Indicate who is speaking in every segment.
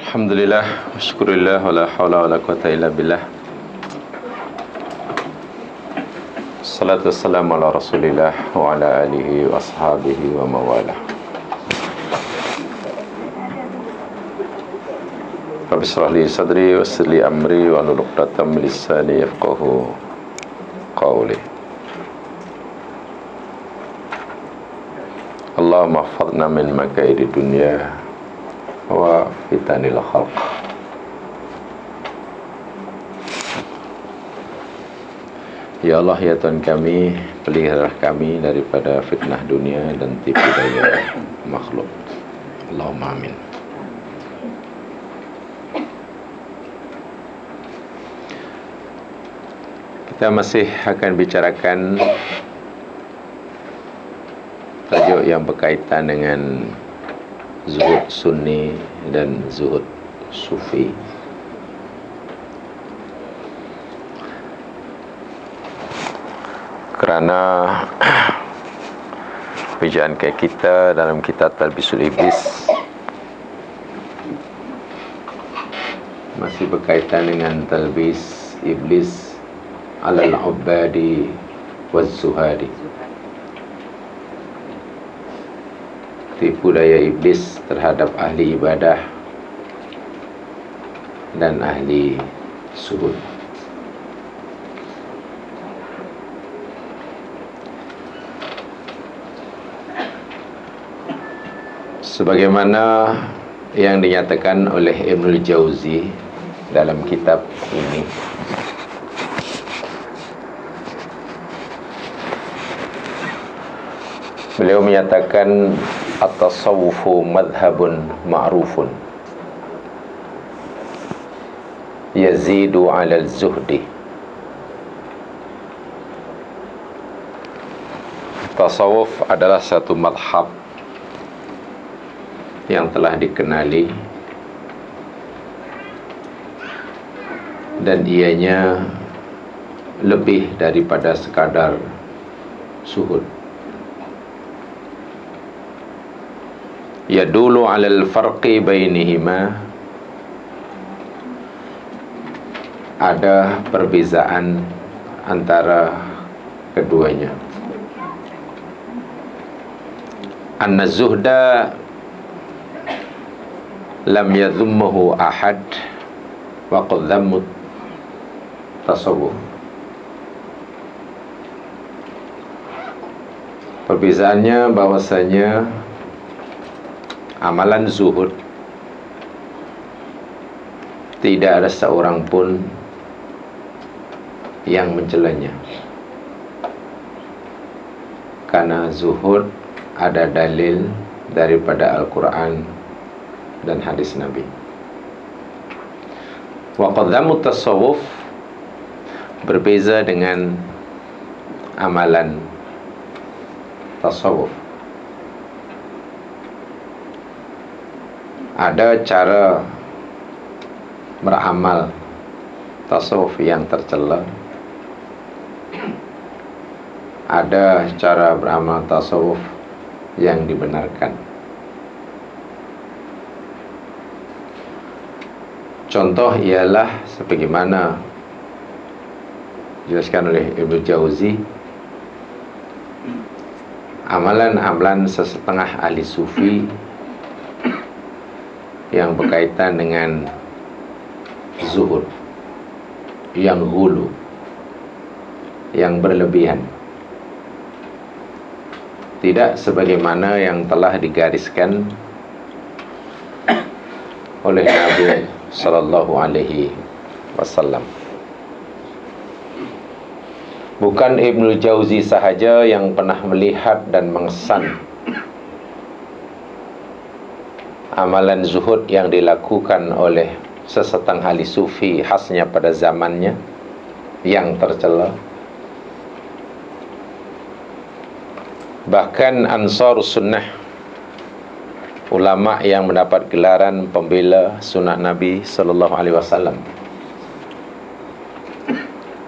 Speaker 1: Alhamdulillah, syukurillah, wala hawla wala quwata illa billah. Salatu wassalamu ala rasulillah wa ala alihi wa ashabihi wa mawalah. Rabbi shrah li sadri wa yassir li amri wa hlul 'uqdatam min lisani yafqahu qawli. Allahumma hfadhna min makaidi dunya wa fitanil khalq. Ya Allah, ya Tuhan kami, pelihara kami daripada fitnah dunia dan tipu daya makhluk. Allahumma amin. Kita masih akan bicarakan tajuk yang berkaitan dengan zuhud sunni dan zuhud sufi. Kerana pembicaraan kita dalam kitab Talbisul Iblis masih berkaitan dengan talbis iblis alal ubadi waz zuhadi, tipu daya iblis terhadap ahli ibadah dan ahli zuhud. Sebagaimana yang dinyatakan oleh Ibnul Jauzi dalam kitab ini, beliau menyatakan at-tasawwufu madhabun ma'rufun yazidu 'ala az-zuhdi. Tasawuf adalah satu madhab yang telah dikenali dan ianya lebih daripada sekadar zuhud. Yadulu 'alal farqi bainihima, ada perbezaan antara keduanya. Anna zuhda lam yadhummuhu ahad wa qad dhammut tasawwuf. Perbezaannya bahwasanya amalan zuhud tidak ada seorang pun yang mencelanya, karena zuhud ada dalil daripada Al-Quran dan hadis Nabi. Wa qaddamu tasawuf berbeza dengan amalan tasawuf. Ada cara beramal tasawuf yang tercela, ada cara beramal tasawuf yang dibenarkan. Contoh ialah sebagaimana dijelaskan oleh Ibnu Jauzi, amalan-amalan sesetengah ahli sufi yang berkaitan dengan zuhud, yang hulu, yang berlebihan, tidak sebagaimana yang telah digariskan oleh Nabi sallallahu alaihi wasallam. Bukan Ibnu Jauzi sahaja yang pernah melihat dan mengesan amalan zuhud yang dilakukan oleh sesetengah ahli sufi khasnya pada zamannya yang tercela. Bahkan Ansarus Sunnah, ulama yang mendapat gelaran pembela sunnah Nabi sallallahu alaihi wasallam,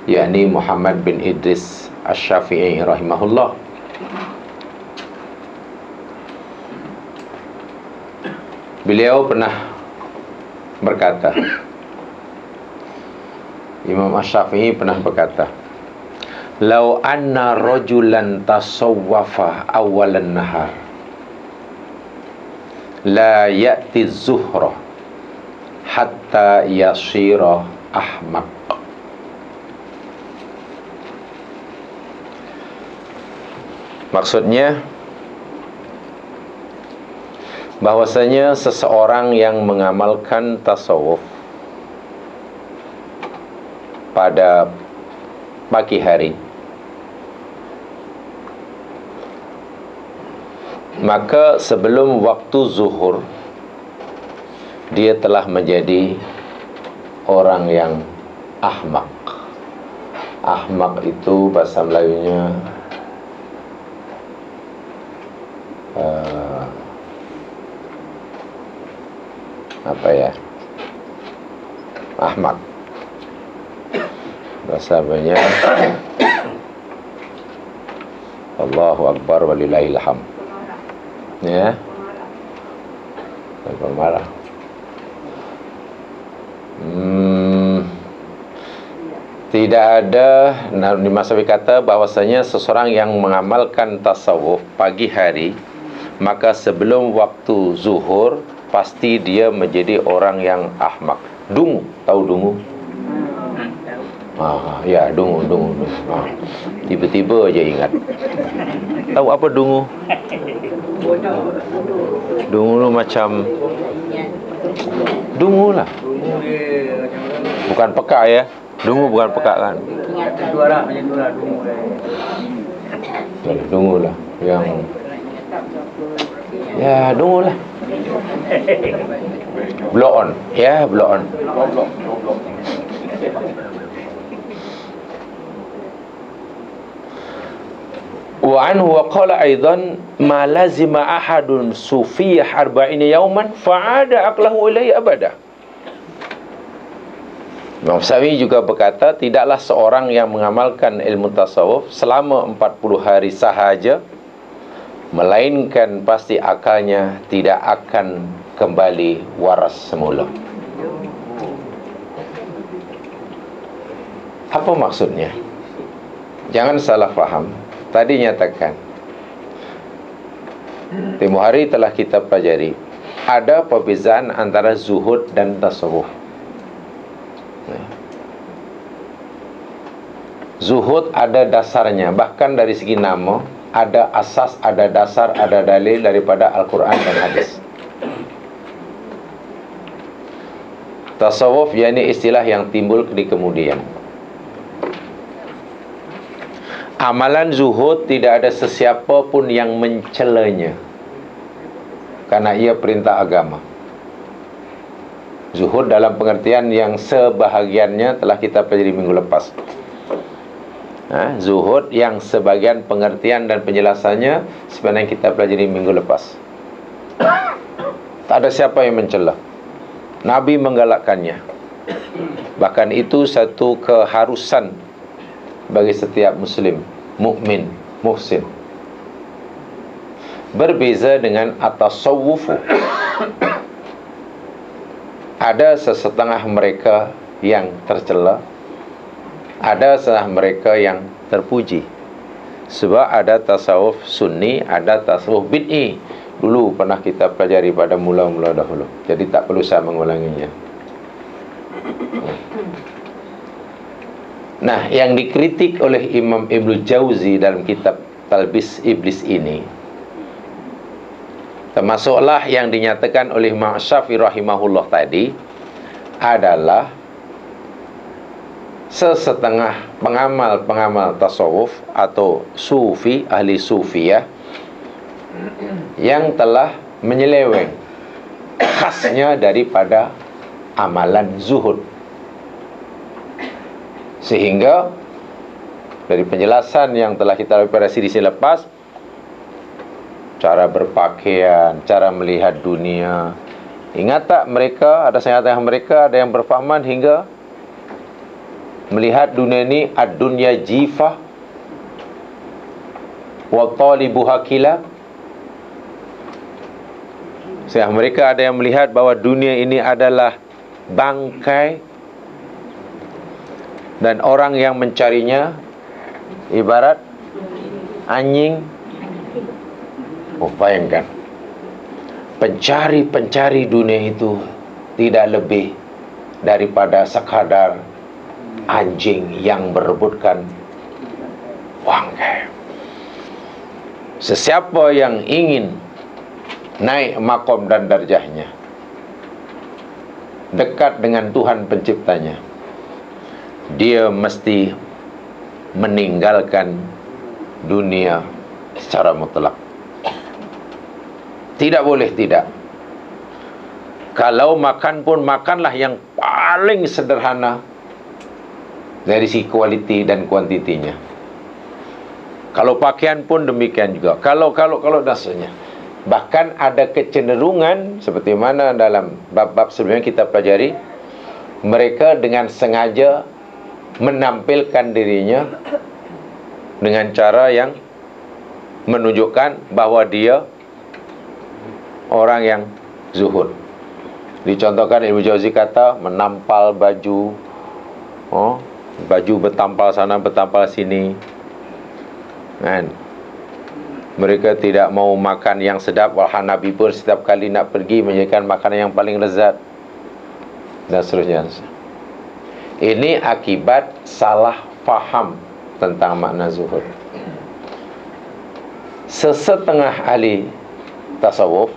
Speaker 1: yakni Muhammad bin Idris Asy-Syafi'i rahimahullah, beliau pernah berkata, Imam Asy-Syafi'i pernah berkata, "Lau anna rajulan tasawwafa awalan nahar la ya'ti zuhra hatta yasira ahmaq." Maksudnya bahwasanya seseorang yang mengamalkan tasawuf pada pagi hari, maka sebelum waktu zuhur dia telah menjadi orang yang ahmak. Ahmak itu bahasa Melayunya apa ya? Ahmak. Bahasa Melayunya Allahu Akbar walillahil hamd. Ya. Pemarah. Tidak ada di masa kata bahwasanya seseorang yang mengamalkan tasawuf pagi hari, maka sebelum waktu zuhur pasti dia menjadi orang yang ahmak. Dungu, tahu dungu? Ya, dungu. Tiba-tiba aja ingat. Tahu apa dungu? Dungu tu macam dungu lah. Bukan pekak ya. Dungu bukan pekak kan? Dungu lah. Yang ya dungu lah. Blow on. Ya, blow on. Wa anhu wa qala aidan ma lazima ahadun sufiyah 40 yawman fa'ada aqlahu ilaihi abada. Imam Syafi'i juga berkata, tidaklah seorang yang mengamalkan ilmu tasawuf selama 40 hari sahaja, melainkan pasti akalnya tidak akan kembali waras semula. Apa maksudnya? Jangan salah faham. Tadi nyatakan, tempoh hari telah kita pelajari, ada perbezaan antara zuhud dan tasawuf. Zuhud ada dasarnya, bahkan dari segi nama ada asas, ada dasar, ada dalil daripada Al-Quran dan hadis. Tasawuf yakni istilah yang timbul di kemudian. Amalan zuhud tidak ada sesiapa pun yang mencelanya, karena ia perintah agama. Zuhud dalam pengertian yang sebahagiannya telah kita pelajari minggu lepas. Zuhud yang sebagian pengertian dan penjelasannya sebenarnya kita pelajari minggu lepas. Tak ada siapa yang mencela. Nabi menggalakkannya. Bahkan itu satu keharusan bagi setiap muslim, mukmin, muhsin. Berbeza dengan at-tasawwufu. Ada sesetengah mereka yang tercela, ada setengah mereka yang terpuji. Sebab ada tasawuf sunni, ada tasawuf bid'i. Dulu pernah kita pelajari pada mula-mula dahulu, jadi tak perlu saya mengulanginya. Nah, yang dikritik oleh Imam Ibnu Jauzi dalam kitab Talbis Iblis ini, termasuklah yang dinyatakan oleh Imam Syafi'i rahimahullah tadi, adalah sesetengah pengamal-pengamal tasawuf atau sufi, ahli sufiyah, yang telah menyeleweng khasnya daripada amalan zuhud. Sehingga dari penjelasan yang telah kita lakukan pada siri lepas, cara berpakaian, cara melihat dunia, ingat tak mereka, ada setengah mereka ada yang berfahaman hingga melihat dunia ini ad-dunya jifah wa talibuha kilab. Setengah mereka ada yang melihat bahawa dunia ini adalah bangkai, dan orang yang mencarinya ibarat anjing. Bayangkan, pencari-pencari dunia itu tidak lebih daripada sekadar anjing yang berebutkan bangkai. Sesiapa yang ingin naik makom dan darjahnya, dekat dengan Tuhan penciptanya, dia mesti meninggalkan dunia secara mutlak. Tidak boleh tidak. Kalau makan pun, makanlah yang paling sederhana dari segi kualiti dan kuantitinya. Kalau pakaian pun demikian juga. Kalau dasarnya. Bahkan ada kecenderungan, seperti mana dalam bab-bab sebelumnya kita pelajari, mereka dengan sengaja menampilkan dirinya dengan cara yang menunjukkan bahwa dia orang yang zuhud. Dicontohkan Ibnu Jauzi kata, menampal baju, baju bertampal sana bertampal sini, kan? Mereka tidak mau makan yang sedap. Walhan Nabi pun setiap kali nak pergi menjadikan makanan yang paling lezat, dan seterusnya. Ini akibat salah faham tentang makna zuhud. Sesetengah ahli tasawuf,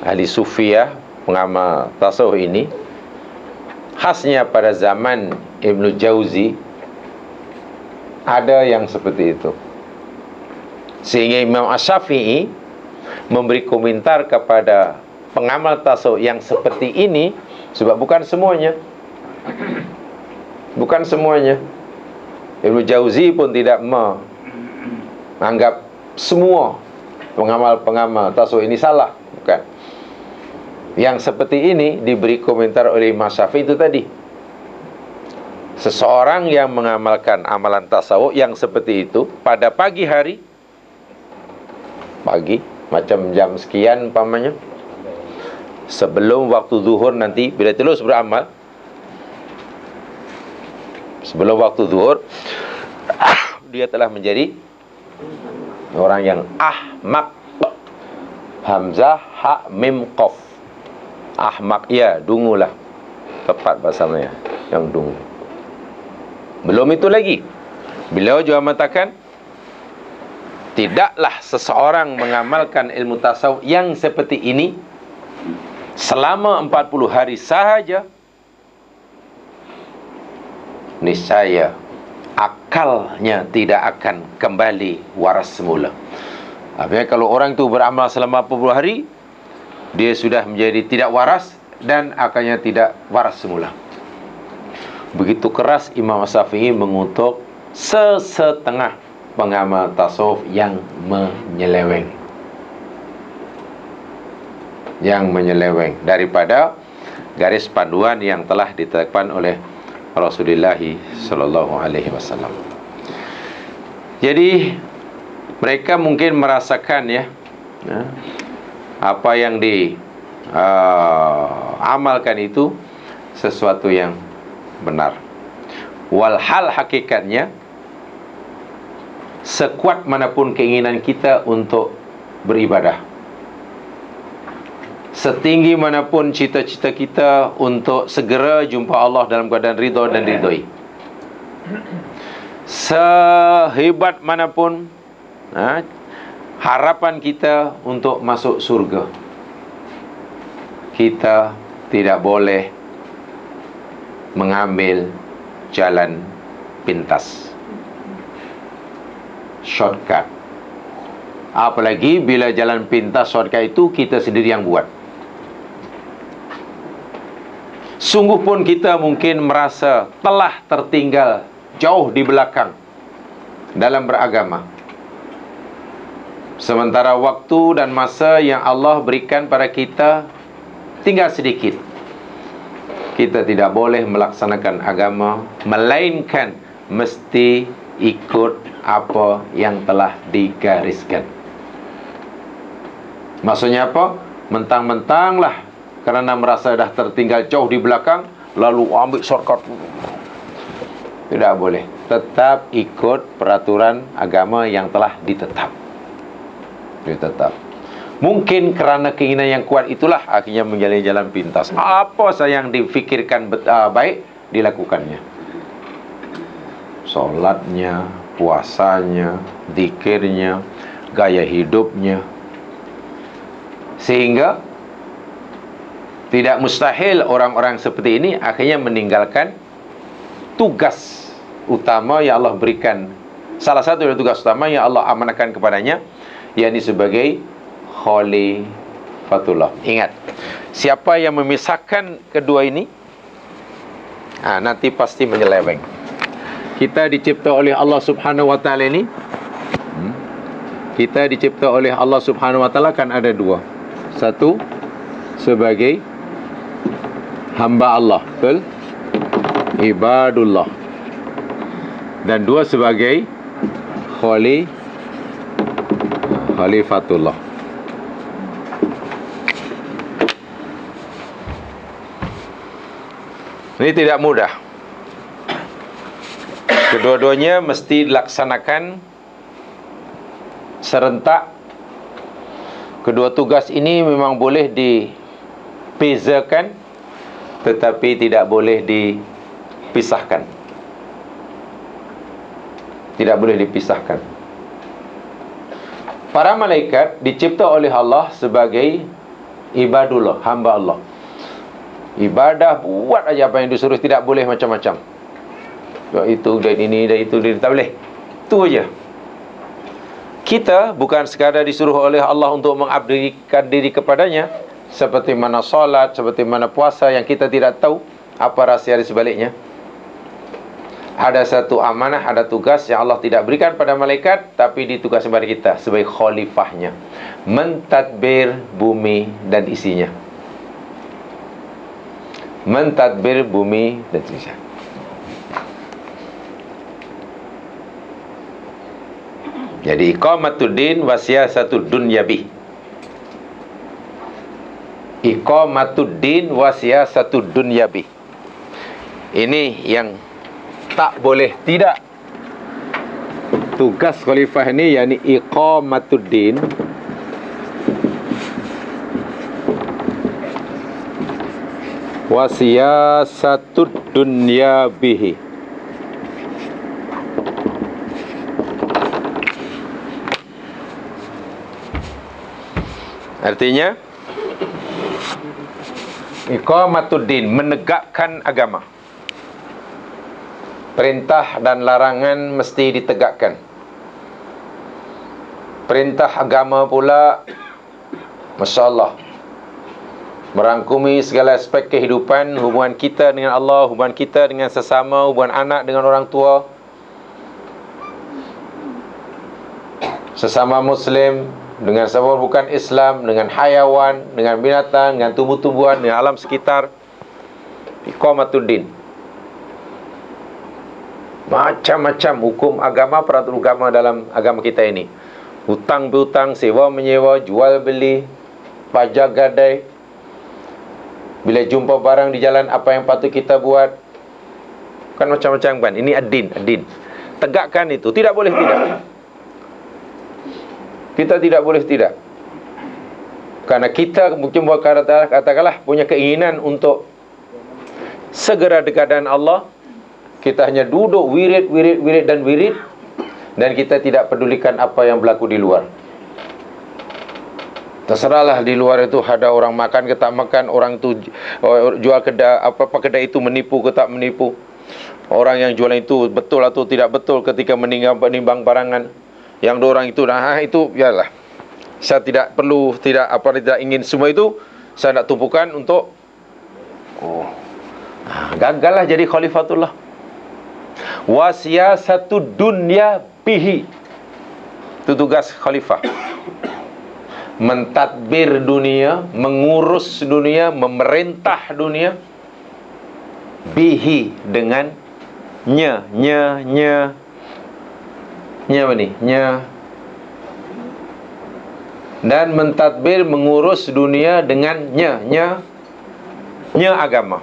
Speaker 1: ahli sufiyah, pengamal tasawuf ini, khasnya pada zaman Ibnu Jauzi, ada yang seperti itu. Sehingga Imam Asy-Syafi'i memberi komentar kepada pengamal tasawuf yang seperti ini, sebab bukan semuanya. Bukan semuanya. Ibnu Jauzi pun tidak menganggap semua pengamal-pengamal tasawuf ini salah. Bukan. Yang seperti ini diberi komentar oleh Imam Syafi'i itu tadi. Seseorang yang mengamalkan amalan tasawuf yang seperti itu pada pagi hari, pagi macam jam sekian umpamanya, sebelum waktu zuhur nanti, bila terus beramal sebelum waktu zuhur, dia telah menjadi orang yang ahmaq. Hamzah, ha, mim, qaf. Ahmaq, ya, dungulah. Tepat bahasanya, yang dungu. Belum itu lagi, beliau juga mengatakan, tidaklah seseorang mengamalkan ilmu tasawuf yang seperti ini selama 40 hari sahaja, niscaya akalnya tidak akan kembali waras semula. Artinya kalau orang itu beramal selama 40 hari, dia sudah menjadi tidak waras dan akalnya tidak waras semula. Begitu keras Imam Syafi'i mengutuk sesetengah pengamal tasawuf yang menyeleweng. Yang menyeleweng daripada garis panduan yang telah ditetapkan oleh Rasulullah sallallahu alaihi wasallam. Jadi mereka mungkin merasakan apa yang diamalkan itu sesuatu yang benar. Walhal hakikatnya, sekuat manapun keinginan kita untuk beribadah, setinggi manapun cita-cita kita untuk segera jumpa Allah dalam keadaan ridha dan ridhoi, sehebat manapun harapan kita untuk masuk surga, kita tidak boleh mengambil jalan pintas, shortcut. Apalagi bila jalan pintas, shortcut itu kita sendiri yang buat. Sungguh pun kita mungkin merasa telah tertinggal jauh di belakang dalam beragama, sementara waktu dan masa yang Allah berikan pada kita tinggal sedikit. Kita tidak boleh melaksanakan agama melainkan mesti ikut apa yang telah digariskan. Maksudnya apa? Mentang-mentanglah kerana merasa dah tertinggal jauh di belakang, lalu ambil shortcut. Tidak boleh. Tetap ikut peraturan agama yang telah ditetap. Mungkin kerana keinginan yang kuat itulah akhirnya menjalani jalan pintas. Apa saja yang difikirkan baik, dilakukannya. Solatnya, puasanya, zikirnya, gaya hidupnya. Sehingga tidak mustahil orang-orang seperti ini akhirnya meninggalkan tugas utama yang Allah berikan. Salah satu dari tugas utama yang Allah amanahkan kepadanya, yakni sebagai khalifatullah. Ingat, siapa yang memisahkan kedua ini, nanti pasti menyeleweng. Kita dicipta oleh Allah Subhanahu wa taala ini, kita dicipta oleh Allah Subhanahu wa taala kan ada dua. Satu sebagai hamba Allah, betul? Ibadullah. Dan dua sebagai khalifatullah. Ini tidak mudah. Kedua-duanya mesti dilaksanakan serentak. Kedua tugas ini memang boleh dibezakan, tetapi tidak boleh dipisahkan. Tidak boleh dipisahkan. Para malaikat dicipta oleh Allah sebagai ibadullah, hamba Allah. Ibadah, buat aja apa yang disuruh, tidak boleh macam-macam. Itu dan ini dan itu, tak boleh. Itu aja. Kita bukan sekadar disuruh oleh Allah untuk mengabdikan diri kepadanya, seperti mana solat, seperti mana puasa, yang kita tidak tahu apa rahsia di sebaliknya. Ada satu amanah, ada tugas yang Allah tidak berikan pada malaikat, tapi ditugaskan kepada kita sebagai khalifahnya, mentadbir bumi dan isinya. Mentadbir bumi dan isinya. Jadi iqamatuddin wa siyasatud dunyabi. Iqamatuddin wa siyasatud dunyabi. Ini yang tak boleh tidak. Tugas khalifah ini yakni iqamatuddin wa siyasatud dunyabihi. Artinya iqamatuddin, menegakkan agama. Perintah dan larangan mesti ditegakkan. Perintah agama pula, Masya Allah, merangkumi segala aspek kehidupan, hubungan kita dengan Allah, hubungan kita dengan sesama, hubungan anak dengan orang tua, sesama Muslim, dengan sesama bukan Islam, dengan hayawan, dengan binatang, dengan tumbuh-tumbuhan, dengan alam sekitar. Iqamatuddin. Macam-macam hukum agama, peraturan agama dalam agama kita ini. Hutang berhutang, sewa menyewa, jual beli, pajak gadai. Bila jumpa barang di jalan, apa yang patut kita buat. Kan macam-macam kan. Ini ad-din. Tegakkan itu. Tidak boleh tidak. Kita tidak boleh tidak. Karena kita mungkin katakanlah punya keinginan untuk segera dekat dengan Allah. Kita hanya duduk wirid dan kita tidak pedulikan apa yang berlaku di luar. Terserahlah di luar itu ada orang makan ke tak makan, orang itu jual kedai apa kedai itu menipu ke tak menipu. Orang yang jualan itu betul atau tidak betul ketika menimbang barangan. Yang dua orang itu itu biarlah. Saya tidak perlu, tidak ingin semua itu. Saya nak tumpukan untuk gagallah jadi khalifatullah. Wasiyasatu dunya bihi. Itu tugas khalifah. Mentadbir dunia, mengurus dunia, memerintah dunia. Bihi, dengan nya apa ni? Nya. Dan mentadbir, mengurus dunia dengan nya agama.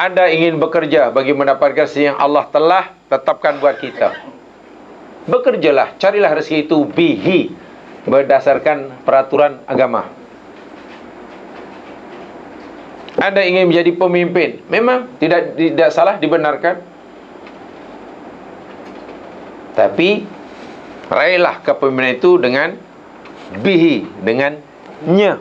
Speaker 1: Anda ingin bekerja bagi mendapatkan rezeki yang Allah telah tetapkan buat kita. Bekerjalah, carilah rezeki itu bihi, berdasarkan peraturan agama. Anda ingin menjadi pemimpin, memang tidak salah, dibenarkan. Tapi raihlah kepemimpinan itu dengan bihi, dengan nya.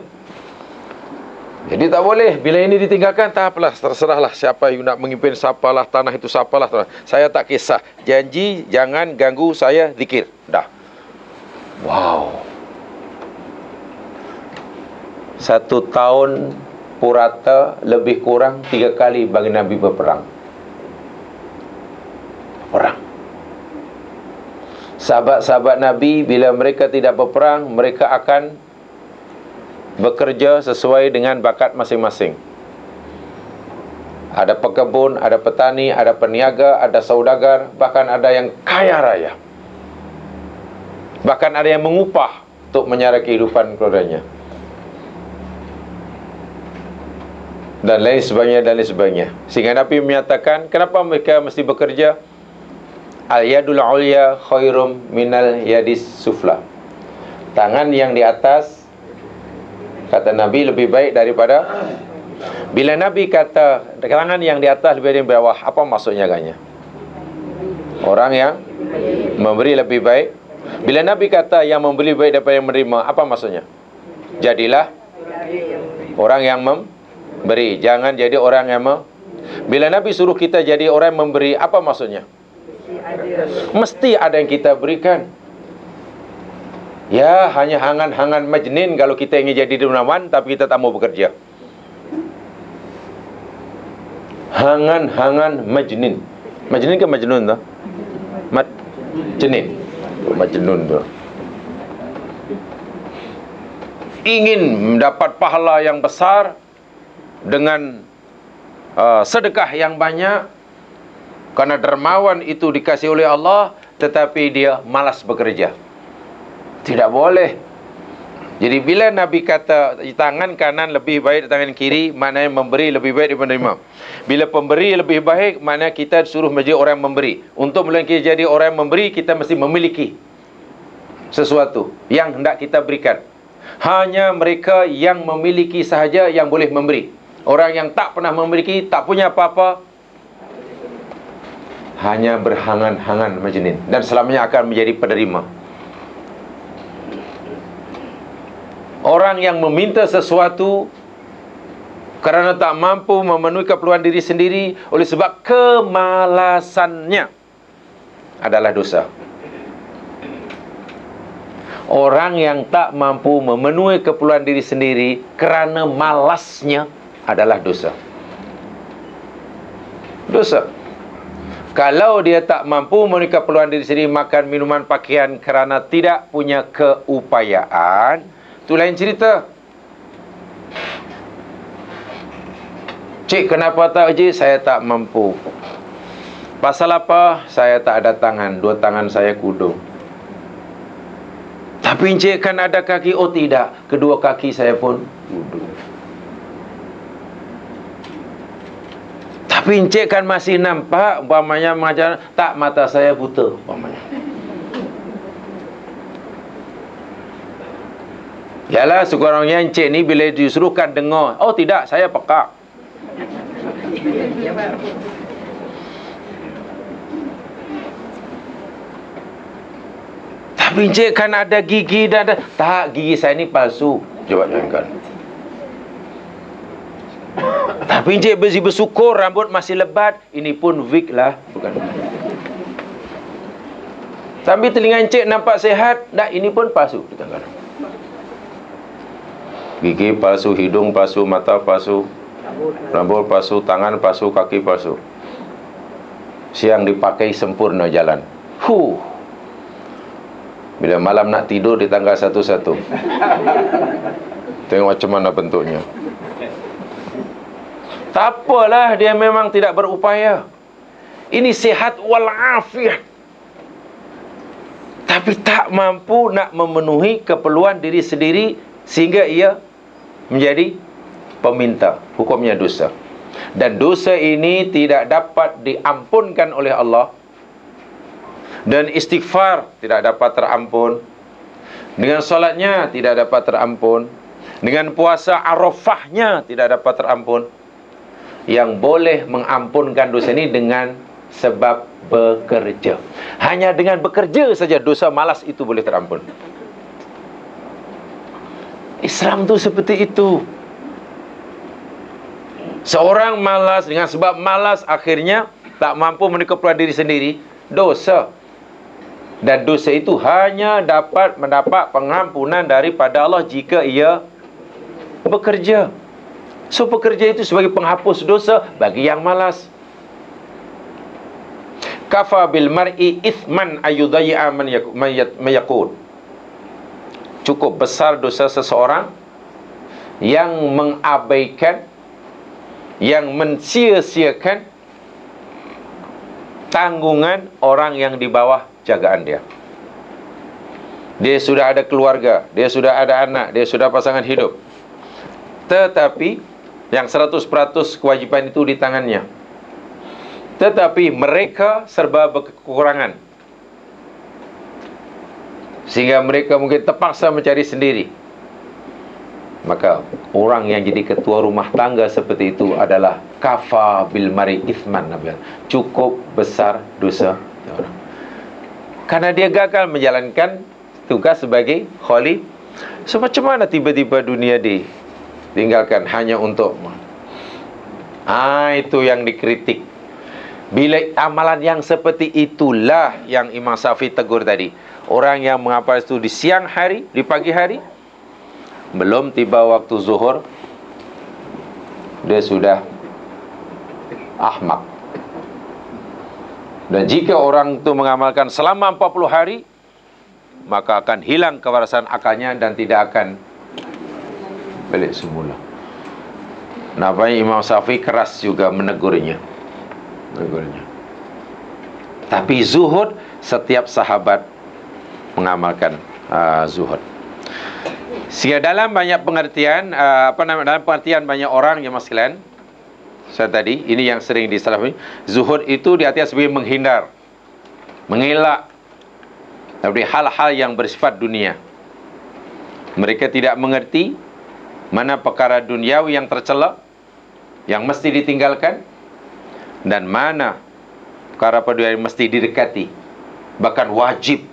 Speaker 1: Jadi tak boleh bila ini ditinggalkan, tak apalah, terserahlah siapa yang nak memimpin, siapalah tanah itu, siapalah. Saya tak kisah. Janji jangan ganggu saya zikir. Dah. Wow. 1 tahun purata lebih kurang 3 kali bagi Nabi berperang. Perang. Sahabat-sahabat Nabi bila mereka tidak berperang, mereka akan bekerja sesuai dengan bakat masing-masing. Ada pekebun, ada petani, ada peniaga, ada saudagar, bahkan ada yang kaya raya. Bahkan ada yang mengupah untuk menyara kehidupan keluarganya. Dan lain sebagainya, dan lain sebagainya. Sehingga Nabi menyatakan, kenapa mereka mesti bekerja? Al-yadul ulya khairum minal yadis sufla. Tangan yang di atas, kata Nabi, lebih baik daripada. Bila Nabi kata tangan yang di atas lebih dari bawah, apa maksudnya agaknya? Orang yang memberi lebih baik. Bila Nabi kata yang memberi baik daripada yang menerima, apa maksudnya? Jadilah orang yang memberi, jangan jadi orang yang Bila Nabi suruh kita jadi orang yang memberi, apa maksudnya? Mesti ada yang kita berikan. Ya, hanya hangan-hangan majnin kalau kita ingin jadi dermawan tapi kita tak mau bekerja. Hangan-hangan majnin. Majnin ke majnun tu? Majnin. Majnun tu. Ingin mendapat pahala yang besar dengan sedekah yang banyak, karena dermawan itu dikasih oleh Allah, tetapi dia malas bekerja. Tidak boleh. Jadi bila Nabi kata tangan kanan lebih baik dari tangan kiri, maknanya memberi lebih baik daripada menerima. Bila pemberi lebih baik, maknanya kita disuruh menjadi orang yang memberi. Untuk kita jadi orang yang memberi, kita mesti memiliki sesuatu yang hendak kita berikan. Hanya mereka yang memiliki sahaja yang boleh memberi. Orang yang tak pernah memiliki, tak punya apa-apa, hanya berhangan-hangan majnin, dan selamanya akan menjadi penerima. Orang yang meminta sesuatu kerana tak mampu memenuhi keperluan diri sendiri oleh sebab kemalasannya adalah dosa. Orang yang tak mampu memenuhi keperluan diri sendiri kerana malasnya adalah dosa. Dosa. Kalau dia tak mampu memenuhi keperluan diri sendiri, makan, minuman, pakaian kerana tidak punya keupayaan, itu lain cerita. Cik, kenapa tak, Cik? Saya tak mampu. Pasal apa? Saya tak ada tangan. 2 tangan saya kudung. Tapi Cik kan ada kaki. Oh tidak, kedua kaki saya pun kudung. Tapi Encik kan masih nampak, umpamanya mengajar, tak, mata saya buta, umpamanya. Yalah, sekurang-kurangnya Encik ni bila disuruhkan dengar, oh tidak, saya pekak. Tapi Encik kan ada gigi dan ada. Tak, gigi saya ni palsu. Coba jangankan. Tapi Encik bersyukur rambut masih lebat, ini pun wig lah, bukan. Tapi telinga Encik nampak sihat, dah, ini pun palsu. Gigi palsu, hidung palsu, mata palsu, rambut palsu, tangan palsu, kaki palsu. Siang dipakai sempurna jalan. Bila malam nak tidur di tangga satu-satu. Tengok macam mana bentuknya. Tak apalah, dia memang tidak berupaya. Ini sihat walafiat. Tapi tak mampu nak memenuhi keperluan diri sendiri, sehingga ia menjadi peminta. Hukumnya dosa. Dan dosa ini tidak dapat diampunkan oleh Allah. Dan istighfar tidak dapat terampun. Dengan solatnya tidak dapat terampun. Dengan puasa Arafahnya tidak dapat terampun. Yang boleh mengampunkan dosa ini dengan sebab bekerja. Hanya dengan bekerja saja dosa malas itu boleh terampun. Islam tu seperti itu. Seorang malas, dengan sebab malas akhirnya tak mampu menikeluar diri sendiri, dosa. Dan dosa itu hanya dapat mendapat pengampunan daripada Allah jika ia bekerja. So bekerja itu sebagai penghapus dosa bagi yang malas. Kafa bil mar'i ithman ayudayya man yaqul. Cukup besar dosa seseorang yang mengabaikan, yang mensia-siakan tanggungan orang yang di bawah jagaan dia. Dia sudah ada keluarga, dia sudah ada anak, dia sudah pasangan hidup, tetapi yang 100% kewajiban itu di tangannya. Tetapi mereka serba berkekurangan, sehingga mereka mungkin terpaksa mencari sendiri. Maka orang yang jadi ketua rumah tangga seperti itu adalah kafa bil mari ithman, cukup besar dosa orang. Karena dia gagal menjalankan tugas sebagai khalif. So macam mana tiba-tiba dunia ditinggalkan hanya untuk itu yang dikritik. Bila amalan yang seperti itulah yang Imam Syafi'i tegur tadi. Orang yang menghafal itu di siang hari, di pagi hari, belum tiba waktu zuhur, dia sudah ahmak. Dan jika orang itu mengamalkan selama 40 hari, maka akan hilang kewarasan akalnya dan tidak akan balik semula. Nampaknya Imam Syafi'i keras juga menegurnya. Tapi zuhud, setiap sahabat mengamalkan zuhud. Sehingga dalam banyak pengertian, dalam pengertian banyak orang yang sekalian, saya tadi, ini yang sering disalahkan, zuhud itu diartikan sebagai menghindar, mengelak dari hal-hal yang bersifat dunia. Mereka tidak mengerti mana perkara duniawi yang tercela, yang mesti ditinggalkan, dan mana perkara duniawi yang mesti didekati, bahkan wajib,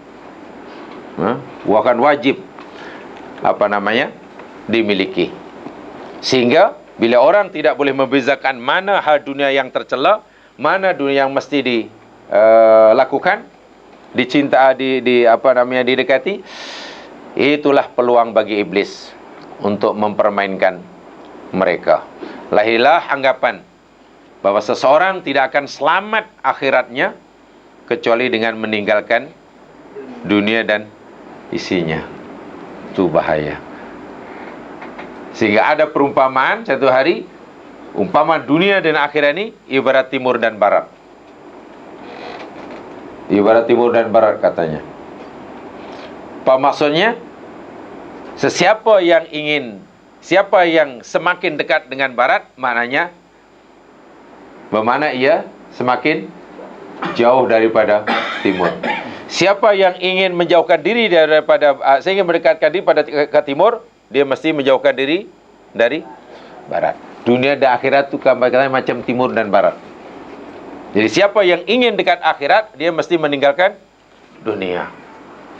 Speaker 1: dimiliki. Sehingga bila orang tidak boleh membezakan mana hal dunia yang tercela, mana dunia yang mesti dilakukan, didekati, itulah peluang bagi iblis untuk mempermainkan mereka. Lahirlah anggapan bahwa seseorang tidak akan selamat akhiratnya kecuali dengan meninggalkan dunia dan isinya. Itu bahaya. Sehingga ada perumpamaan satu hari, umpama dunia dan akhirat ini ibarat timur dan barat. Ibarat timur dan barat katanya. Apa maksudnya? Siapa yang semakin dekat dengan barat, maknanya bermakna ia semakin jauh daripada timur. Siapa yang ingin menjauhkan diri daripada sehingga mendekatkan diri pada ke timur, dia mesti menjauhkan diri dari barat. Dunia dan akhirat itu katanya macam timur dan barat. Jadi siapa yang ingin dekat akhirat, dia mesti meninggalkan dunia.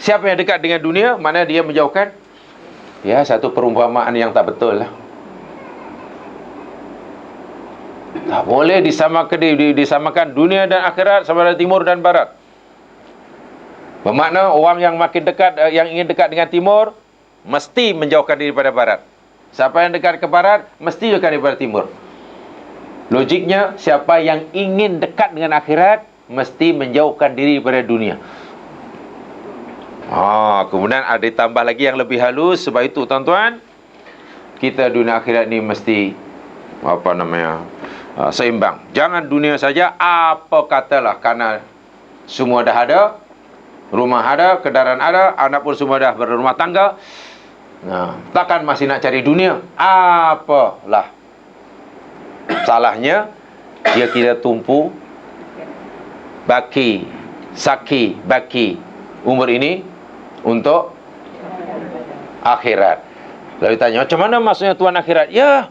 Speaker 1: Siapa yang dekat dengan dunia, mana dia menjauhkan? Ya, satu perumpamaan yang tak betul lah. Tak boleh disamakan dunia dan akhirat sama ada timur dan barat. Bermakna orang yang makin dekat, yang ingin dekat dengan timur, mesti menjauhkan diri pada barat. Siapa yang dekat ke barat, mesti jauhkan diri pada timur. Logiknya, siapa yang ingin dekat dengan akhirat, mesti menjauhkan diri pada dunia. Kemudian ada tambah lagi yang lebih halus. Sebab itu tuan-tuan, kita dunia akhirat ni mesti seimbang. Jangan dunia saja apa katalah, karena semua dah ada, rumah ada, kendaraan ada, anak pun semua dah berumah tangga. Takkan masih nak cari dunia? Apalah salahnya dia kita tumpu baki umur ini untuk akhirat. Lalu tanya, macam mana maksudnya Tuhan akhirat? Ya,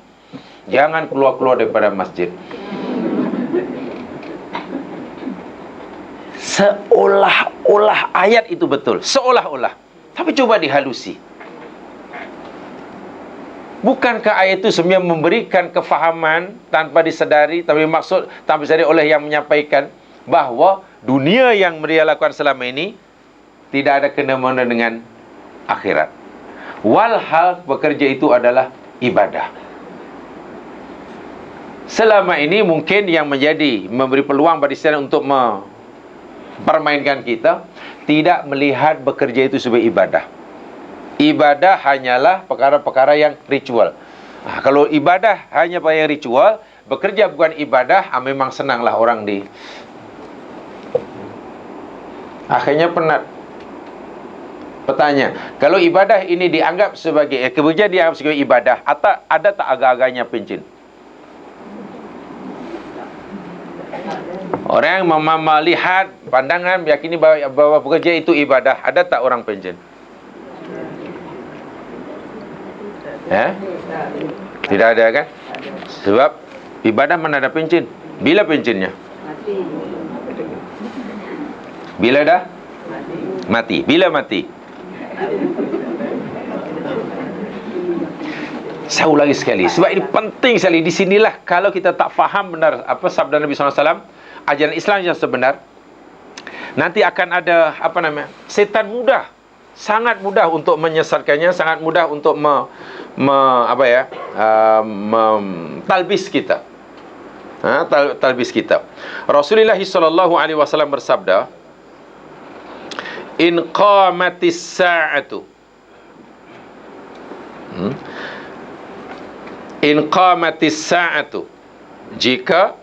Speaker 1: jangan keluar-keluar daripada masjid. Seolah-olah ayat itu betul, seolah-olah. Tapi coba dihalusi. Bukankah ayat itu sebenarnya memberikan kefahaman tanpa disedari, tapi maksud tanpa disedari oleh yang menyampaikan bahawa dunia yang dia lakukan selama ini tidak ada kena-mengena dengan akhirat. Walhal bekerja itu adalah ibadah. Selama ini mungkin yang memberi peluang bagi setan untuk mempermainkan kita, tidak melihat bekerja itu sebagai ibadah. Ibadah hanyalah perkara-perkara yang ritual. Kalau ibadah hanya pada yang ritual, bekerja bukan ibadah, memang senanglah orang akhirnya penat. Bertanya, kalau ibadah ini dianggap sebagai kerja dianggap sebagai ibadah, atau ada tak agak-agaknya pencin? Orang yang melihat pandangan meyakini bahwa bekerja itu ibadah, ada tak orang pencin? Tidak ada kan? Sebab ibadah mana ada pencin? Bila pencinnya? Bila dah? Mati. Bila mati? Saya ulangi sekali, sebab ini penting sekali. Di sinilah kalau kita tak faham benar apa sabda Nabi SAW, ajaran Islam yang sebenar, nanti akan ada setan mudah, sangat mudah untuk menyesatkannya, sangat mudah untuk talbis kita. Talbis kita. Rasulullah SAW bersabda, in qamatis sa'atu, in qamatis sa'atu, jika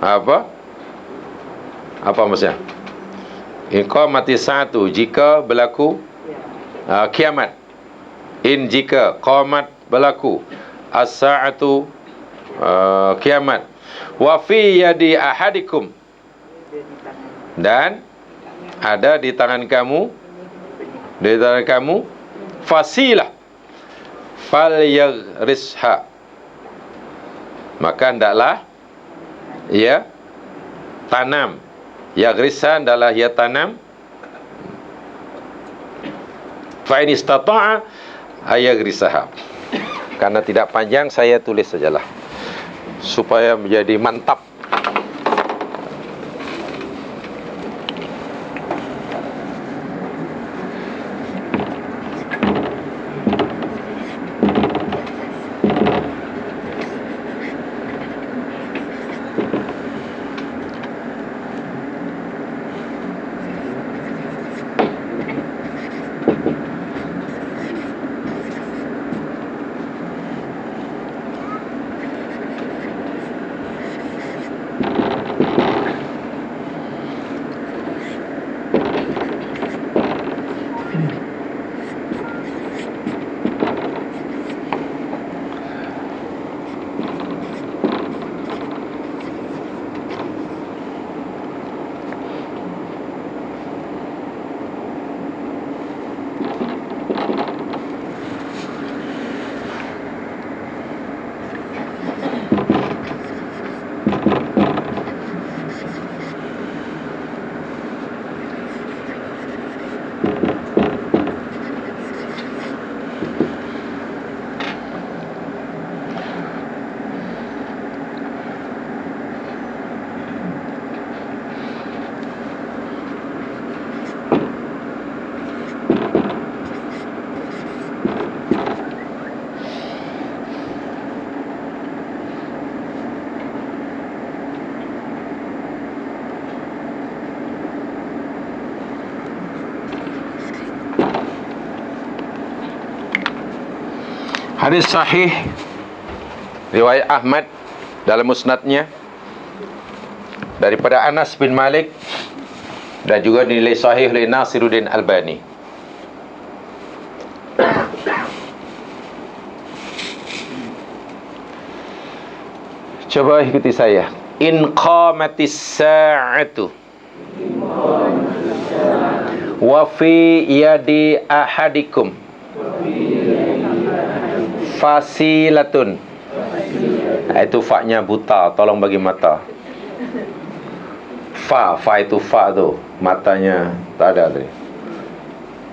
Speaker 1: apa maksudnya? In qamatis sa'atu, jika berlaku kiamat. In, jika, qamat, berlaku, as-sa'atu, kiamat. Wa fi yadi ahadikum, dan ada di tangan kamu, fasilah, falyaghrisha, maka hendaklah ia tanam. Yaghrisha adalah ia tanam. Fa in istata'a ayaghrisaha. Karena tidak panjang, saya tulis sajalah supaya menjadi mantap. Hadis sahih riwayat Ahmad dalam musnadnya daripada Anas bin Malik, dan juga dinilai sahih oleh Nasiruddin Albani. Coba ikuti saya. In qamatis sa'atu wa fi yadi ahadikum fasilatun. Itu fa-nya buta, tolong bagi mata. Fa itu fa tu, matanya tak ada tadi.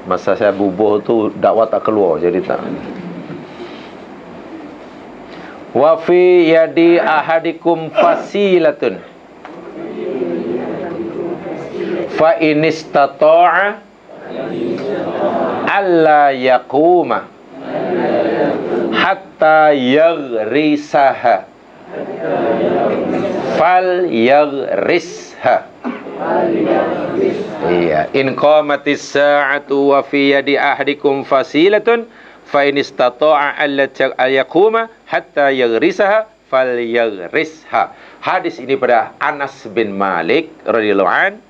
Speaker 1: Masa saya bubuh tu dakwah tak keluar, jadi tak. Wa fi yadi ahadikum fasilatun fa in istata'a alla yaquma hatta yaghrisaha fal yaghrisha. Iya, in qamatis sa'atu wa fi yadi ahadikum fasilatun fa in istata'a alla yaquma hatta yaghrisaha fal yaghrisha. Hadis ini pada Anas bin Malik radhiyallahu an,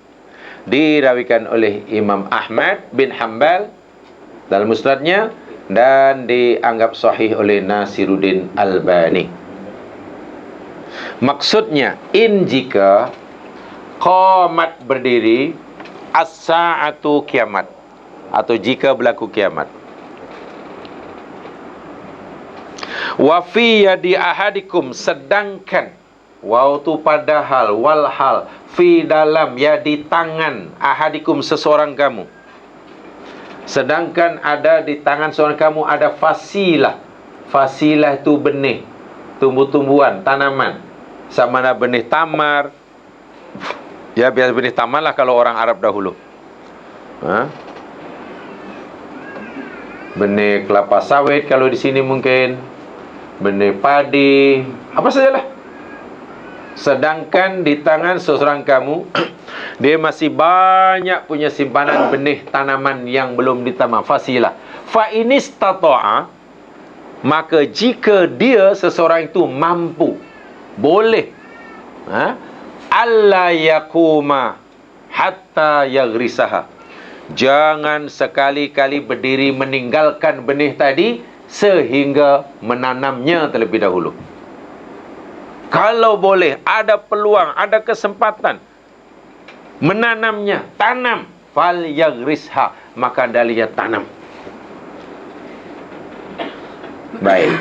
Speaker 1: dirawikan oleh Imam Ahmad bin Hanbal dalam musnadnya dan dianggap sahih oleh Nasiruddin Albani. Maksudnya, jika qamat berdiri, as-sa'atu kiamat, atau jika berlaku kiamat. Wa fi yadi ahadikum, sedangkan, waw tu padahal, walhal, fi dalam, yadi tangan, ahadikum seseorang kamu. Sedangkan ada di tangan seorang kamu ada fasilah. Fasilah itu benih, tumbuh-tumbuhan, tanaman. Sama ada benih tamar. Ya, biasa benih tamar lah kalau orang Arab dahulu. Benih kelapa sawit kalau di sini mungkin. Benih padi, apa sajalah. Sedangkan di tangan seseorang kamu dia masih banyak punya simpanan benih tanaman yang belum ditanam, fasilah. Fa inistata'a, maka jika dia seseorang itu mampu, boleh, alla yakuma hatta yaghrisaha, jangan sekali-kali berdiri meninggalkan benih tadi sehingga menanamnya terlebih dahulu. Kalau boleh, ada peluang, ada kesempatan menanamnya, tanam, fal yaghrisha, maka dahlia tanam. Baik.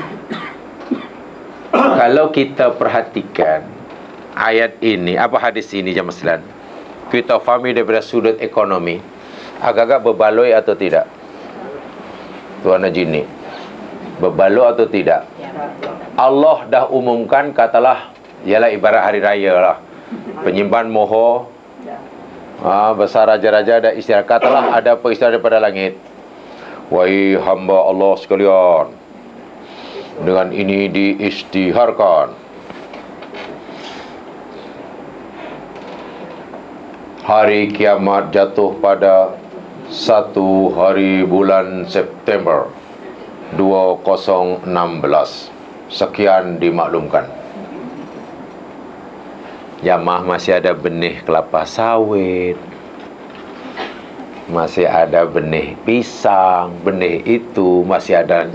Speaker 1: Kalau kita perhatikan ayat ini, apa hadis ini jemaah sekalian, kita fahami daripada sudut ekonomi, agak-agak berbaloi atau tidak? Tuan Haji ni, berbaloi atau tidak? Allah dah umumkan, katalah, ialah ibarat hari raya lah, penyimpan mohon, besar raja-raja ada istilah, katalah ada peristiwa daripada langit. Wahai hamba Allah sekalian, dengan ini diisytiharkan hari kiamat jatuh pada 1 hari bulan September 2016. Sekian dimaklumkan. Jamaah masih ada benih kelapa sawit, masih ada benih pisang, benih itu masih ada.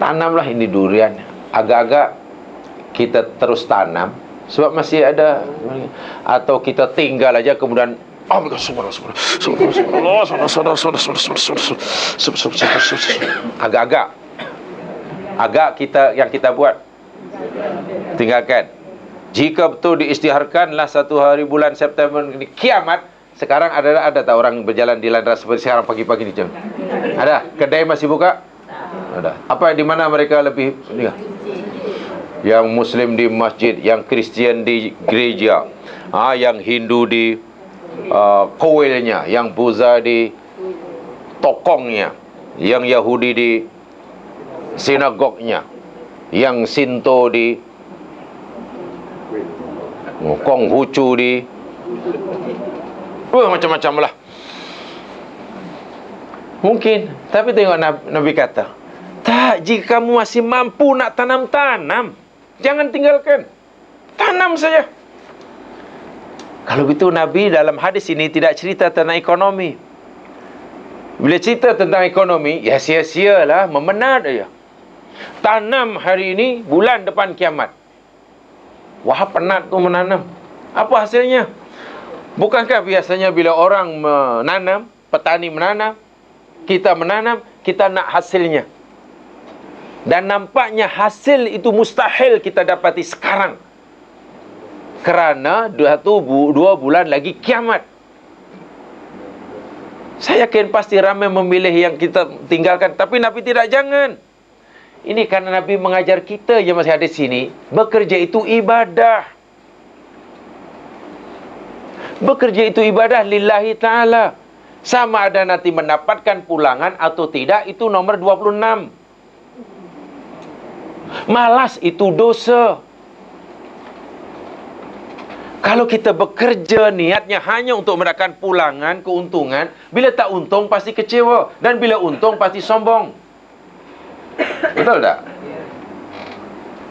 Speaker 1: Tanamlah ini durian. Agak-agak kita terus tanam sebab masih ada, atau kita tinggal aja kemudian agak kita yang kita buat tinggalkan. Jika betul diisytiharkanlah 1 hari bulan September ini kiamat. Sekarang ada tak orang berjalan di landas seperti sekarang pagi-pagi ni? Ada? Kedai masih buka? Ada. Apa di mana mereka lebih? Yang Muslim di masjid, yang Kristian di gereja, yang Hindu di kuilnya, yang Buddha di tokongnya, yang Yahudi di sinagognya, yang Sinto di Konghucu di macam-macam lah. Mungkin. Tapi tengok Nabi kata, tak, jika kamu masih mampu nak tanam, jangan tinggalkan, tanam saja. Kalau begitu Nabi dalam hadis ini tidak cerita tentang ekonomi. Bila cerita tentang ekonomi, ya sia-sialah, memenat aja. Tanam hari ini, bulan depan kiamat. Wah, penat tu menanam. Apa hasilnya? Bukankah biasanya bila orang menanam, petani menanam, kita menanam, kita nak hasilnya. Dan nampaknya hasil itu mustahil kita dapati sekarang. Kerana 2 bulan lagi kiamat. Saya yakin pasti ramai memilih yang kita tinggalkan. Tapi Nabi tidak, jangan. Ini karena Nabi mengajar kita yang masih ada di sini, bekerja itu ibadah. Bekerja itu ibadah lillahi ta'ala. Sama ada nanti mendapatkan pulangan atau tidak, itu nomor 26. Malas itu dosa. Kalau kita bekerja niatnya hanya untuk mendapatkan pulangan, keuntungan, bila tak untung pasti kecewa, dan bila untung pasti sombong. Betul tak?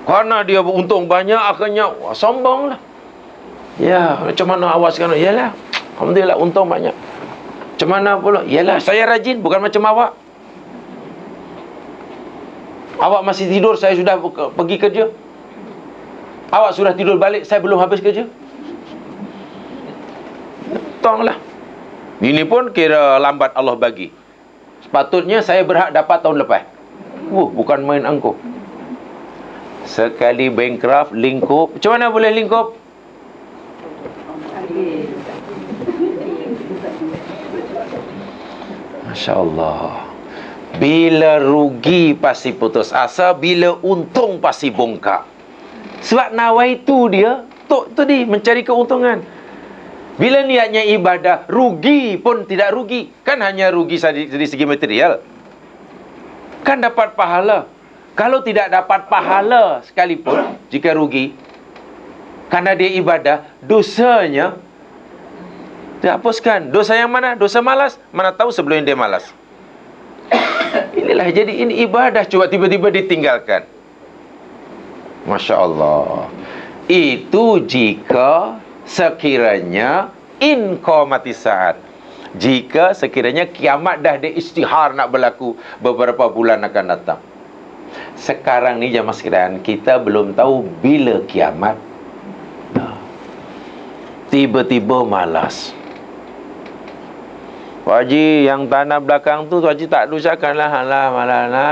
Speaker 1: Karena dia untung banyak, akhirnya sombong lah. Ya, macam mana awak sekarang? Yalah, alhamdulillah untung banyak. Macam mana pula? Yalah, saya rajin, bukan macam awak. Awak masih tidur, saya sudah pergi kerja. Awak sudah tidur balik, saya belum habis kerja. Tolonglah. Ini pun kira lambat Allah bagi. Sepatutnya saya berhak dapat tahun lepas. Bukan main angkuh. Sekali bankrupt, lingkup. Macam mana boleh lingkup? Masya Allah. Bila rugi pasti putus asa, bila untung pasti bongkar. Sebab nawaitu dia tu dia mencari keuntungan. Bila niatnya ibadah, rugi pun tidak rugi. Kan hanya rugi dari segi material. Kan dapat pahala. Kalau tidak dapat pahala sekalipun, jika rugi, karena dia ibadah, dosanya dihapuskan. Dosa yang mana? Dosa malas. Mana tahu sebelum dia malas. Inilah, jadi ini ibadah, coba tiba-tiba ditinggalkan. Masya Allah. Itu jika sekiranya inqamati saat. Jika sekiranya kiamat dah diisytihar nak berlaku, beberapa bulan akan datang. Sekarang ni jemaah sekalian, kita belum tahu bila kiamat. Tiba-tiba malas. Pak Haji, yang tanah belakang tu Pak Haji tak dusahkan lah. Alah,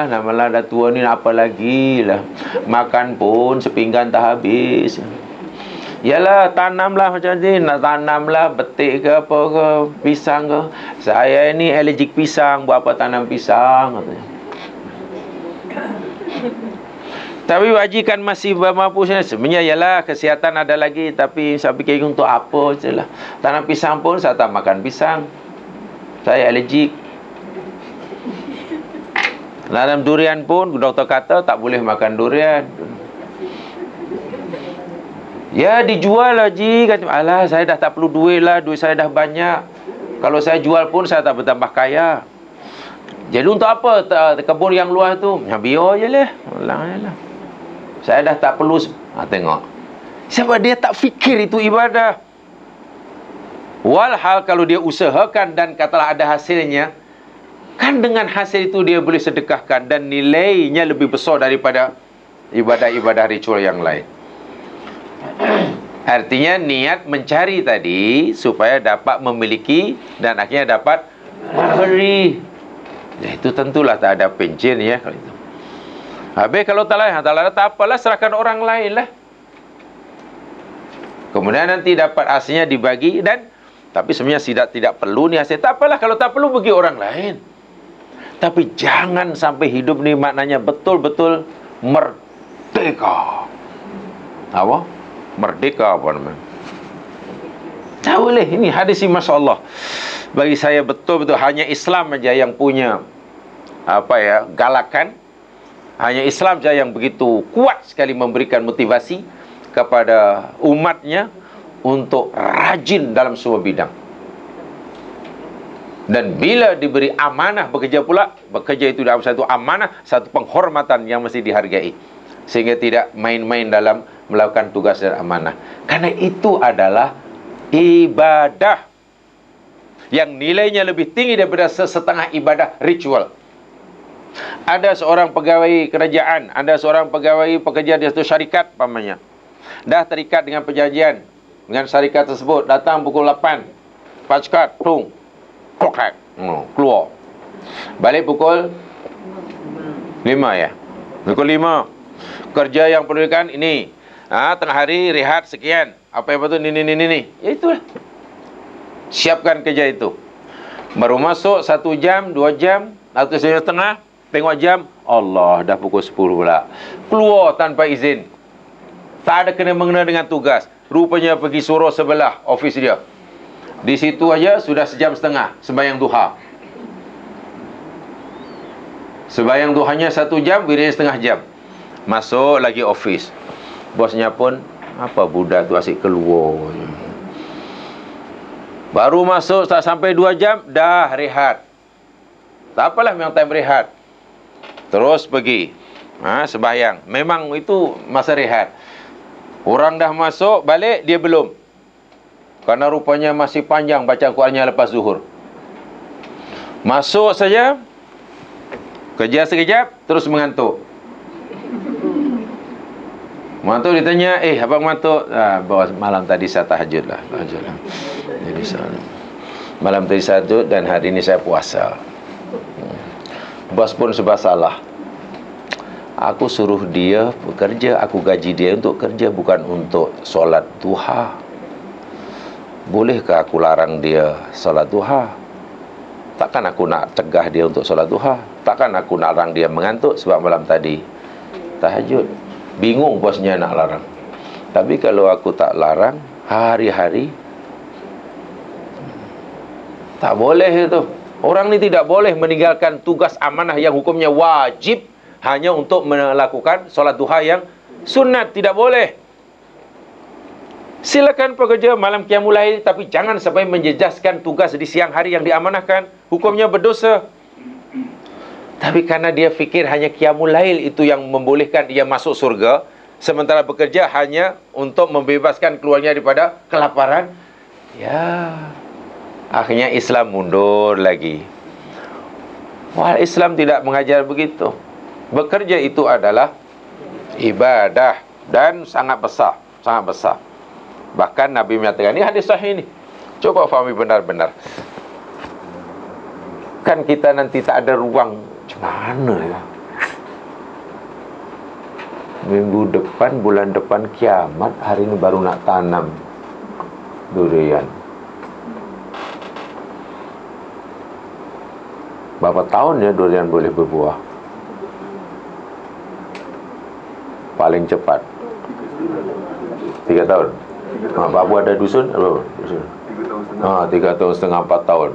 Speaker 1: malah dah tua ni nak apa lagi lah. Makan pun sepinggan tak habis. Yalah, tanamlah macam ni. Nak tanamlah, betik ke apa ke, pisang ke. Saya ni allergic pisang, buat apa tanam pisang, katanya. Tapi Pak Haji kan masih bermampu. Sebenarnya yalah, kesihatan ada lagi. Tapi saya fikir untuk apa je lah. Tanam pisang pun saya tak makan pisang. Saya allergic. Tanam durian pun doktor kata tak boleh makan durian. Ya dijual lah Ji. Kata, alah saya dah tak perlu duit lah. Duit saya dah banyak. Kalau saya jual pun saya tak bertambah kaya. Jadi untuk apa kebun yang luas tu? Ya biar je lah. Saya dah tak perlu. Tengok. Sebab dia tak fikir itu ibadah. Walhal kalau dia usahakan dan katalah ada hasilnya, kan dengan hasil itu dia boleh sedekahkan dan nilainya lebih besar daripada ibadah-ibadah ritual yang lain. Artinya niat mencari tadi supaya dapat memiliki dan akhirnya dapat memberi. Ya, itu tentulah tak ada pencen ya kalau itu. Habis kalau tak apalah, serahkan orang lain lah. Kemudian nanti dapat hasilnya dibagi dan tapi sebenarnya tidak perlu ni hasil. Tak apalah kalau tak perlu bagi orang lain. Tapi jangan sampai hidup ni maknanya betul-betul merdeka. Apa? Merdeka apa namanya? Tak boleh. Ini hadis ini Masya Allah. Bagi saya betul-betul hanya Islam saja yang punya galakan. Hanya Islam saja yang begitu kuat sekali memberikan motivasi kepada umatnya untuk rajin dalam semua bidang. Dan bila diberi amanah bekerja pula, bekerja itu dalam satu amanah, satu penghormatan yang mesti dihargai. Sehingga tidak main-main dalam melakukan tugas dan amanah. Karena itu adalah ibadah yang nilainya lebih tinggi daripada setengah ibadah ritual. Ada seorang pegawai kerajaan, ada seorang pegawai pekerja di satu syarikat pamannya. dah terikat dengan perjanjian dengan syarikat tersebut, datang pukul 8, packat, tung, klok, keluar. Balik pukul 5 ya. Pukul 5. Kerja yang perlukan ini. Tengah hari rehat sekian. Apa yang betul ni. Ya itulah. Siapkan kerja itu. Baru masuk 1 jam, 2 jam, atau 1 setengah, tengok jam, Allah, dah pukul 10 pula. Keluar tanpa izin. Tak ada kena-mengena dengan tugas. Rupanya pergi suruh sebelah ofis dia. Di situ aja sudah 1.5 jam sembahyang duha. Sembahyang duhanya 1 jam, wiridnya 1/2 jam. Masuk lagi ofis. Bosnya pun, apa budak tu asyik keluar. Baru masuk tak sampai 2 jam, dah rehat. Tak apalah, memang time rehat. Terus pergi sembahyang. Memang itu masa rehat. Orang dah masuk, balik, dia belum. Karena rupanya masih panjang baca Qurannya lepas zuhur. Masuk saja, kerja sekejap, terus mengantuk. Mengantuk, ditanya, abang mengantuk? Bawa malam tadi saya tahajud lah. Jadi malam tadi saya tahajud dan hari ini saya puasa. Bos pun serba salah. Aku suruh dia bekerja, aku gaji dia untuk kerja, bukan untuk solat duha. Bolehkah aku larang dia solat duha? Takkan aku nak cegah dia untuk solat duha? Takkan aku nak larang dia mengantuk sebab malam tadi tahajud? Bingung bosnya nak larang. Tapi kalau aku tak larang, hari-hari tak boleh itu. Orang ni tidak boleh meninggalkan tugas amanah yang hukumnya wajib hanya untuk melakukan solat duha yang sunat. Tidak boleh. Silakan pekerja malam qiyamul lail, tapi jangan sampai menjejaskan tugas di siang hari yang diamanahkan. Hukumnya berdosa. Tapi karena dia fikir hanya qiyamul lail itu yang membolehkan dia masuk surga, sementara bekerja hanya untuk membebaskan keluarga daripada kelaparan, ya, akhirnya Islam mundur lagi. Wah, Islam tidak mengajar begitu. Bekerja itu adalah ibadah dan sangat besar, sangat besar. Bahkan Nabi menyatakan, ini hadis sahih ini. Coba fahami benar-benar. Kan kita nanti tak ada ruang. Macam mana ya? Minggu depan, bulan depan kiamat, hari ini baru nak tanam durian. Berapa tahun ya durian boleh berbuah? Paling cepat 3 tahun. Pak Abu ada dusun? Apa? Dusun. 3 tahun setengah, 4 tahun.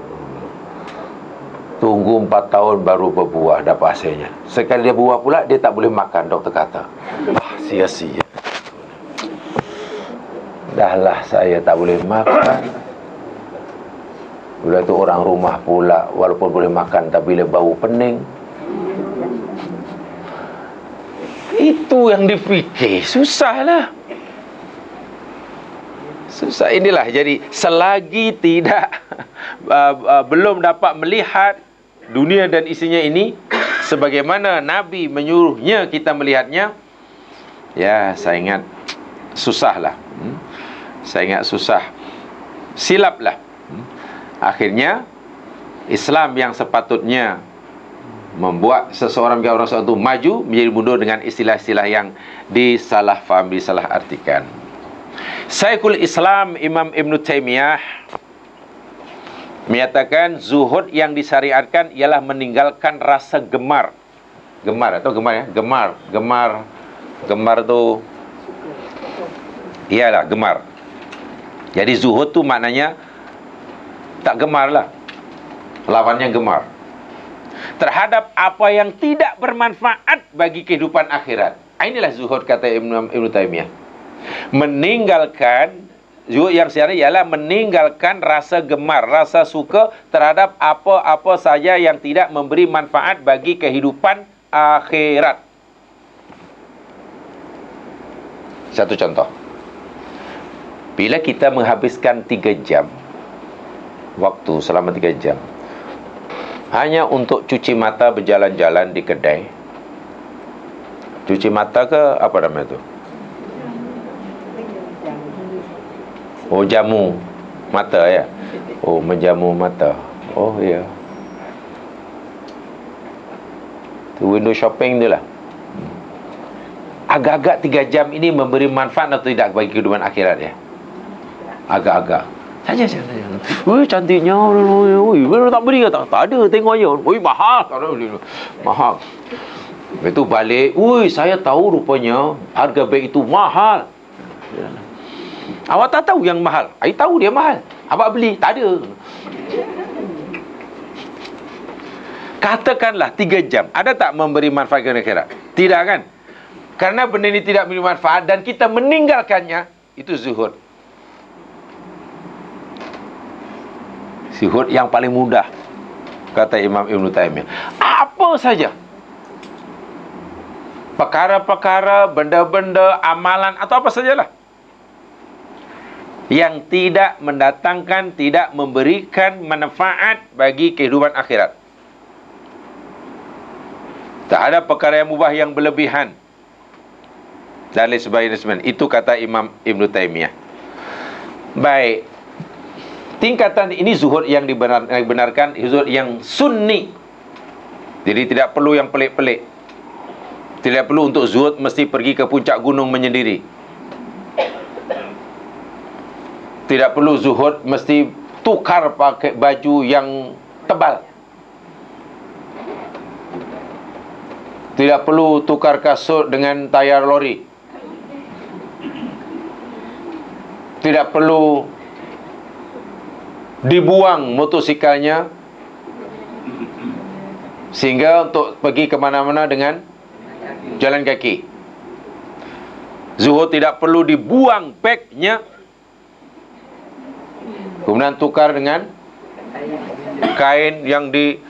Speaker 1: Tunggu 4 tahun baru berbuah, dapat hasilnya. Sekali dia buah pula, dia tak boleh makan, doktor kata. Sia-sia. Dahlah saya tak boleh makan. Bila tu orang rumah pula, walaupun boleh makan, tapi bila bau pening. Itu yang dipikir, susahlah. Susah. Inilah, jadi selagi tidak belum dapat melihat dunia dan isinya ini sebagaimana Nabi menyuruhnya kita melihatnya, ya saya ingat susahlah. Saya ingat susah, silaplah. Akhirnya Islam yang sepatutnya membuat seseorang menjadi orang sesuatu maju, menjadi mundur dengan istilah-istilah yang disalah faham, disalah artikan. Syekhul Islam Imam Ibn Taymiyah menyatakan zuhud yang disyariatkan ialah meninggalkan rasa gemar. Gemar atau gemar ya? Gemar tu ialah gemar. Jadi zuhud tu maknanya tak gemar lah. Lawannya gemar. Terhadap apa yang tidak bermanfaat bagi kehidupan akhirat. Inilah zuhud kata Ibn Taymiyah. Meninggalkan, zuhud yang syar'i ialah meninggalkan rasa gemar, rasa suka terhadap apa-apa saja yang tidak memberi manfaat bagi kehidupan akhirat. Satu contoh. Bila kita menghabiskan 3 jam waktu selama 3 jam hanya untuk cuci mata berjalan-jalan di kedai. Cuci mata ke apa namanya tu? Oh, jamu mata ya. Oh, menjamu mata. Oh ya. Tu window shopping tu lah. Agak-agak 3 jam ini memberi manfaat atau tidak bagi kehidupan akhirat ya? Agak-agak. Saja. Wih, cantiknya. Wih, tak beri ke tak? Tak ada, tengok aja. Wih, mahal. Tak ada. Mahal. Lepas tu balik. Wih, saya tahu rupanya harga beg itu mahal. Awak tak tahu yang mahal. Saya tahu dia mahal. Awak beli. Tak ada. Katakanlah 3 jam. Ada tak memberi manfaat kepada akhirat? Tidak kan? Karena benda ini tidak memberi manfaat dan kita meninggalkannya, itu zuhud. Zuhud yang paling mudah, kata Imam Ibn Taymiyah. Apa saja perkara-perkara, benda-benda, amalan atau apa sajalah yang tidak mendatangkan, tidak memberikan manfaat bagi kehidupan akhirat. Tak ada perkara yang mubah yang berlebihan dan lain sebagainya. Itu kata Imam Ibn Taymiyah. Baik. Tingkatan ini zuhud yang dibenarkan, zuhud yang sunni. Jadi tidak perlu yang pelik-pelik. Tidak perlu untuk zuhud mesti pergi ke puncak gunung menyendiri. Tidak perlu zuhud mesti tukar pakai baju yang tebal. Tidak perlu tukar kasut dengan tayar lori. Tidak perlu dibuang motosikalnya sehingga untuk pergi ke mana-mana dengan jalan kaki. Zuhud tidak perlu dibuang bagnya, kemudian tukar dengan kain yang dipikul.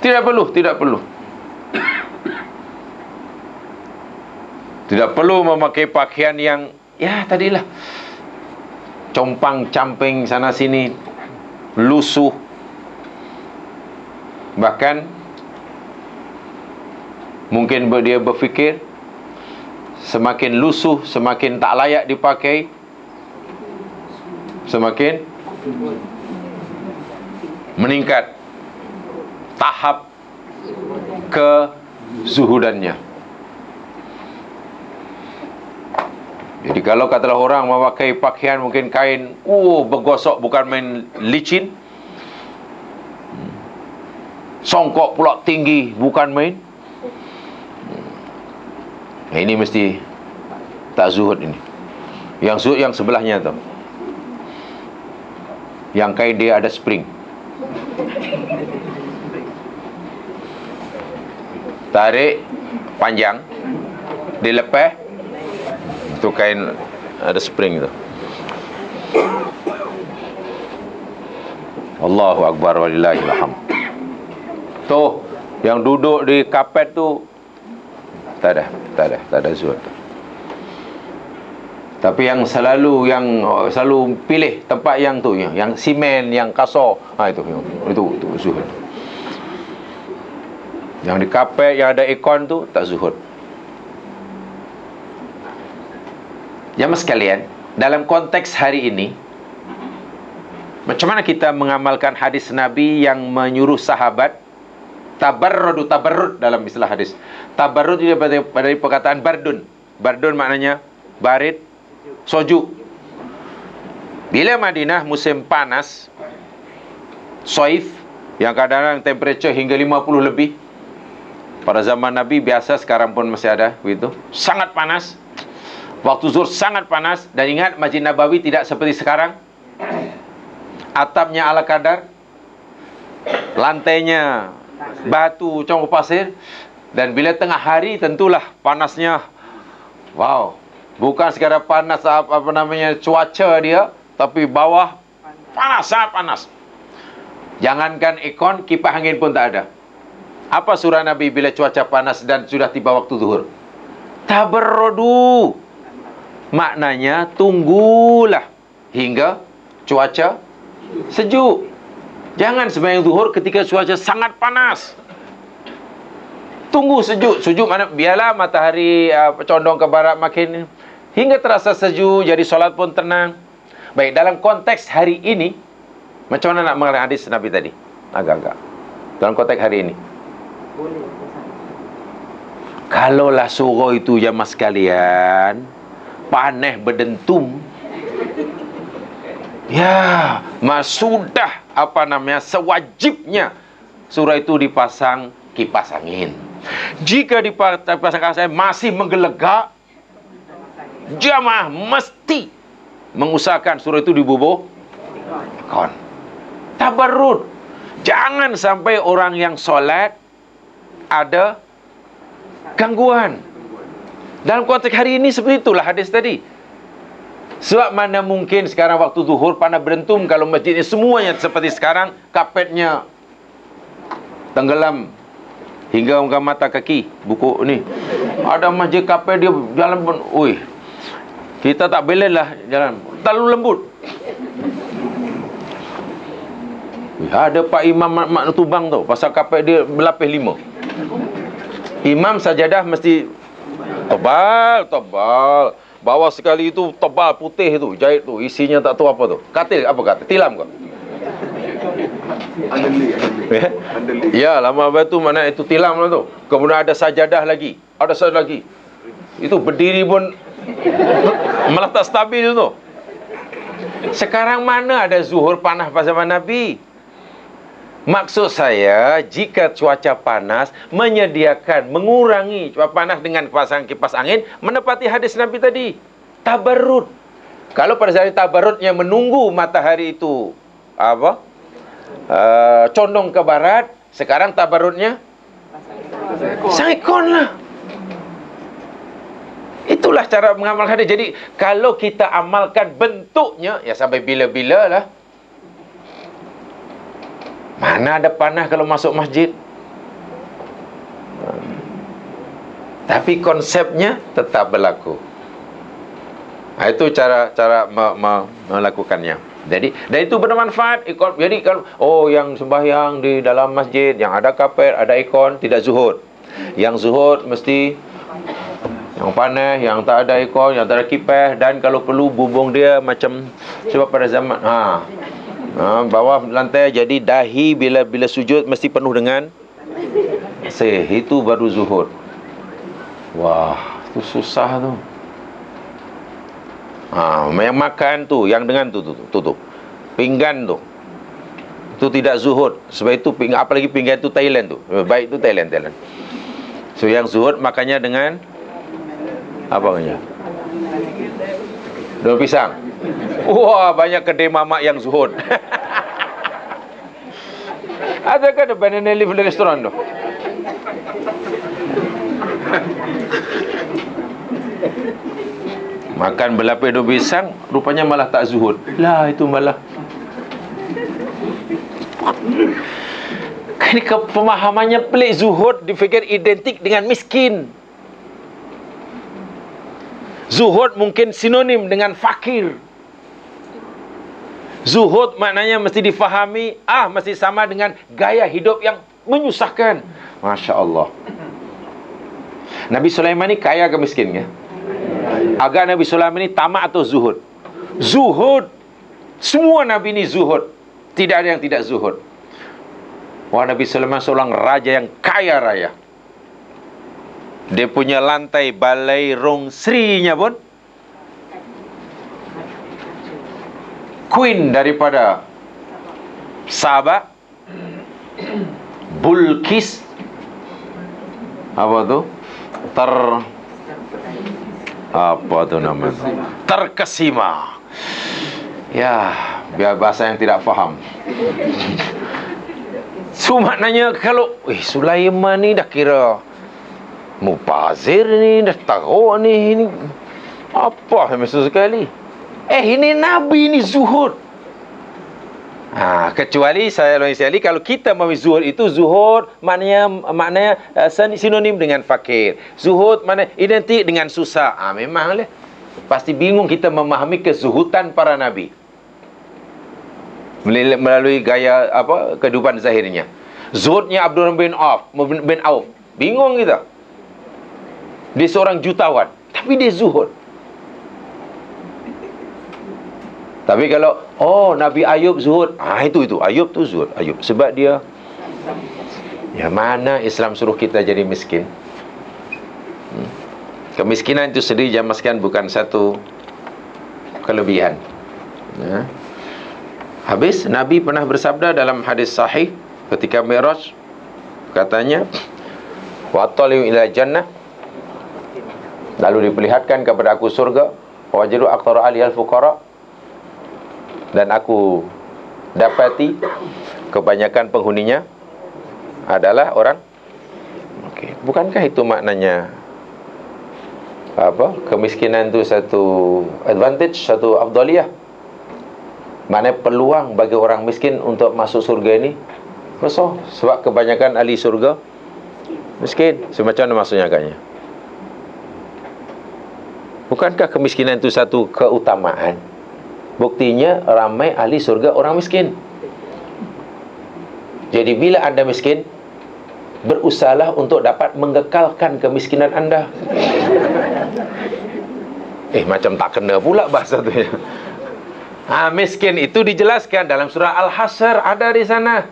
Speaker 1: Tidak perlu. Tidak perlu memakai pakaian yang ya tadilah compang camping sana sini, lusuh. Bahkan mungkin dia berfikir semakin lusuh, semakin tak layak dipakai, semakin meningkat tahap kezuhudannya. Jadi kalau katalah orang memakai pakaian mungkin kain bergosok, bukan main licin, songkok pula tinggi, bukan main. Ini mesti tak zuhud ini. Yang zuhud yang sebelahnya tu, yang kain dia ada spring, tarik panjang, dilepas, itu kain ada spring tu. Allahu Akbar walillahil hamd. Tu yang duduk di kapet tu tak ada zuhud. Tapi yang selalu pilih tempat yang tu, yang simen, yang kasar, itu zuhud. Yang di kapet yang ada aircon tu tak zuhud. Jemaah sekalian, dalam konteks hari ini, macam mana kita mengamalkan hadis Nabi yang menyuruh sahabat tabarrud dalam istilah hadis. Tabarrud dari perkataan bardun. Bardun maknanya barit, soju. Bila Madinah musim panas, soif, yang kadang-kadang temperature hingga 50 lebih. Pada zaman Nabi biasa, sekarang pun masih ada begitu. Sangat panas. Waktu zuhur sangat panas. Dan ingat, Masjid Nabawi tidak seperti sekarang. Atapnya ala kadar, lantainya batu congkak pasir. Dan bila tengah hari tentulah panasnya, wow, bukan sekadar panas cuaca dia, tapi bawah panas, sangat panas. Jangankan aircon, kipas angin pun tak ada. Apa surah Nabi bila cuaca panas dan sudah tiba waktu zuhur? Tabarrudu. Maknanya tunggulah hingga cuaca sejuk. Jangan sembahyang zuhur ketika cuaca sangat panas. Tunggu sejuk. Sejuk mana? Biarlah matahari condong ke barat makin, hingga terasa sejuk, jadi solat pun tenang. Baik, dalam konteks hari ini, macam mana nak mengenai hadis Nabi tadi? Agak-agak. Dalam konteks hari ini. Kalaulah surau itu jamaah sekalian, panas berdentum, ya, sudah sewajibnya surau itu dipasang kipas angin. Jika dipasang kipas angin masih menggelegak, jamaah mesti mengusahakan surau itu dibubuh kon. Tabarrud. Jangan sampai orang yang solat ada gangguan. Dalam konteks hari ini seperti itulah hadis tadi. Sebab mana mungkin sekarang waktu zuhur panas berentum, kalau masjidnya semuanya seperti sekarang, kapetnya tenggelam hingga ungkap mata kaki. Buku ni ada masjid kapet dia jalan pun, oi, kita tak boleh lah jalan, terlalu lembut. Ada Pak Imam mak tubang tu, pasal kapet dia berlapis 5. Imam sajadah mesti tebal. Bawah sekali itu tebal putih tu, jahit tu, isinya tak tahu apa tu. Katil apa katil? Tilam kau. Ya, lama batu mana itu tilam lah tu. Kemudian ada sajadah lagi. Itu berdiri pun malah tak stabil tu. Sekarang mana ada zuhur panas pada zaman Nabi? Maksud saya, jika cuaca panas, menyediakan, mengurangi cuaca panas dengan pasang kipas angin, menepati hadis Nabi tadi. Tabarrud. Kalau pada saat tabarrudnya menunggu matahari itu condong ke barat, sekarang tabarrudnya sangikon lah. Itulah cara mengamalkan hadis. Jadi, kalau kita amalkan bentuknya, ya sampai bila-bila lah. Mana ada panas kalau masuk masjid? Tapi konsepnya tetap berlaku. Itu cara melakukannya. Jadi, dan itu bermanfaat. Jadi kalau yang sembahyang di dalam masjid, yang ada kapet, ada ikon, tidak zuhud. Yang zuhud mesti yang panas, yang tak ada ikon, yang tak ada kipas, dan kalau perlu bubung dia macam sebab pada zaman bawah lantai, jadi dahi bila sujud mesti penuh dengan pasir. Itu baru zuhud. Wah, itu susah tu. Yang makan tu, yang dengan tu pinggan tu, itu tidak zuhud. Sebab itu apalagi pinggan tu Thailand tu. Baik tu Thailand. So yang zuhud makannya dengan apa namanya? Daun pisang. Wah, banyak kedai mamak yang zuhud. Ada kan banana leaf di restoran tu? Makan berlapis daun pisang, rupanya malah tak zuhud. Lah, itu malah. Ini pemahamannya pelik. Zuhud difikir identik dengan miskin. Zuhud mungkin sinonim dengan fakir. Zuhud maknanya mesti difahami, mesti sama dengan gaya hidup yang menyusahkan. Masya Allah. Nabi Sulaiman ni kaya ke miskin ke? Agar Nabi Sulaiman ni tamak atau zuhud? Zuhud. Semua Nabi ni zuhud. Tidak ada yang tidak zuhud. Wah, Nabi Sulaiman seorang raja yang kaya raya. Dia punya lantai balai rong sri-nya pun queen daripada Sabah, Bulkis, terkesima. Ya, biar bahasa yang tidak faham. So maknanya kalau Sulaiman ni dah kira mubazir ni, dah tahu ni apa maksud sekali. Ini Nabi ni zuhud. Kecuali saya sekali, kalau kita mau zuhud itu, zuhud maknanya sinonim dengan fakir. Zuhud maknanya identik dengan susah. Memang lah. Pasti bingung kita memahami kezuhudan para nabi melalui gaya kehidupan zahirnya. Zuhudnya Abdurrahman bin Auf Bingung kita. Dia seorang jutawan, tapi dia zuhud. Tapi kalau Nabi Ayub zuhud, itu Ayub tu zuhud. Ayub sebab dia mana Islam suruh kita jadi miskin. Kemiskinan itu sendiri zaman sekarang bukan satu kelebihan. Habis Nabi pernah bersabda dalam hadis sahih ketika Mi'raj, katanya wa taliu ila jannah, lalu diperlihatkan kepada aku surga, wajadu aktsara alihal fuqara, dan aku dapati kebanyakan penghuninya adalah orang. Bukankah itu maknanya kemiskinan itu satu advantage, satu afdaliyah? Maknanya peluang bagi orang miskin untuk masuk surga ini besar, sebab kebanyakan ahli surga miskin. Semacam mana maksudnya agaknya? Bukankah kemiskinan itu satu keutamaan? Buktinya ramai ahli surga orang miskin. Jadi bila anda miskin, berusahalah untuk dapat mengekalkan kemiskinan anda. Macam tak kena pula bahasa tu ya. Miskin itu dijelaskan dalam surah Al-Hasr, ada di sana.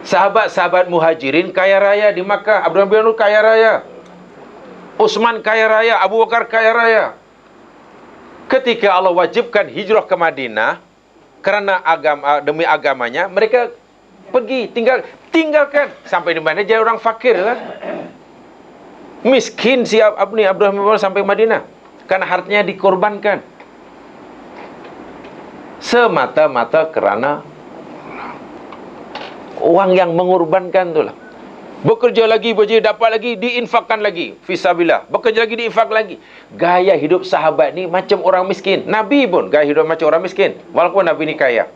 Speaker 1: Sahabat-sahabat muhajirin kaya raya di Makkah. Abdurrahman bin Auf kaya raya, Utsman kaya raya, Abu Bakar kaya raya. Ketika Allah wajibkan hijrah ke Madinah karena demi agamanya, mereka pergi, tinggalkan sampai di mana jadi orang fakir kan. Miskin si Abdurrahman bin Auf sampai Madinah karena hartanya dikorbankan semata-mata karena uang yang mengorbankan itulah. Bekerja lagi, dapat lagi, diinfakkan lagi fisabilillah. Bekerja lagi, diinfak lagi. Gaya hidup sahabat ni macam orang miskin. Nabi pun gaya hidup macam orang miskin, walaupun Nabi ni kaya.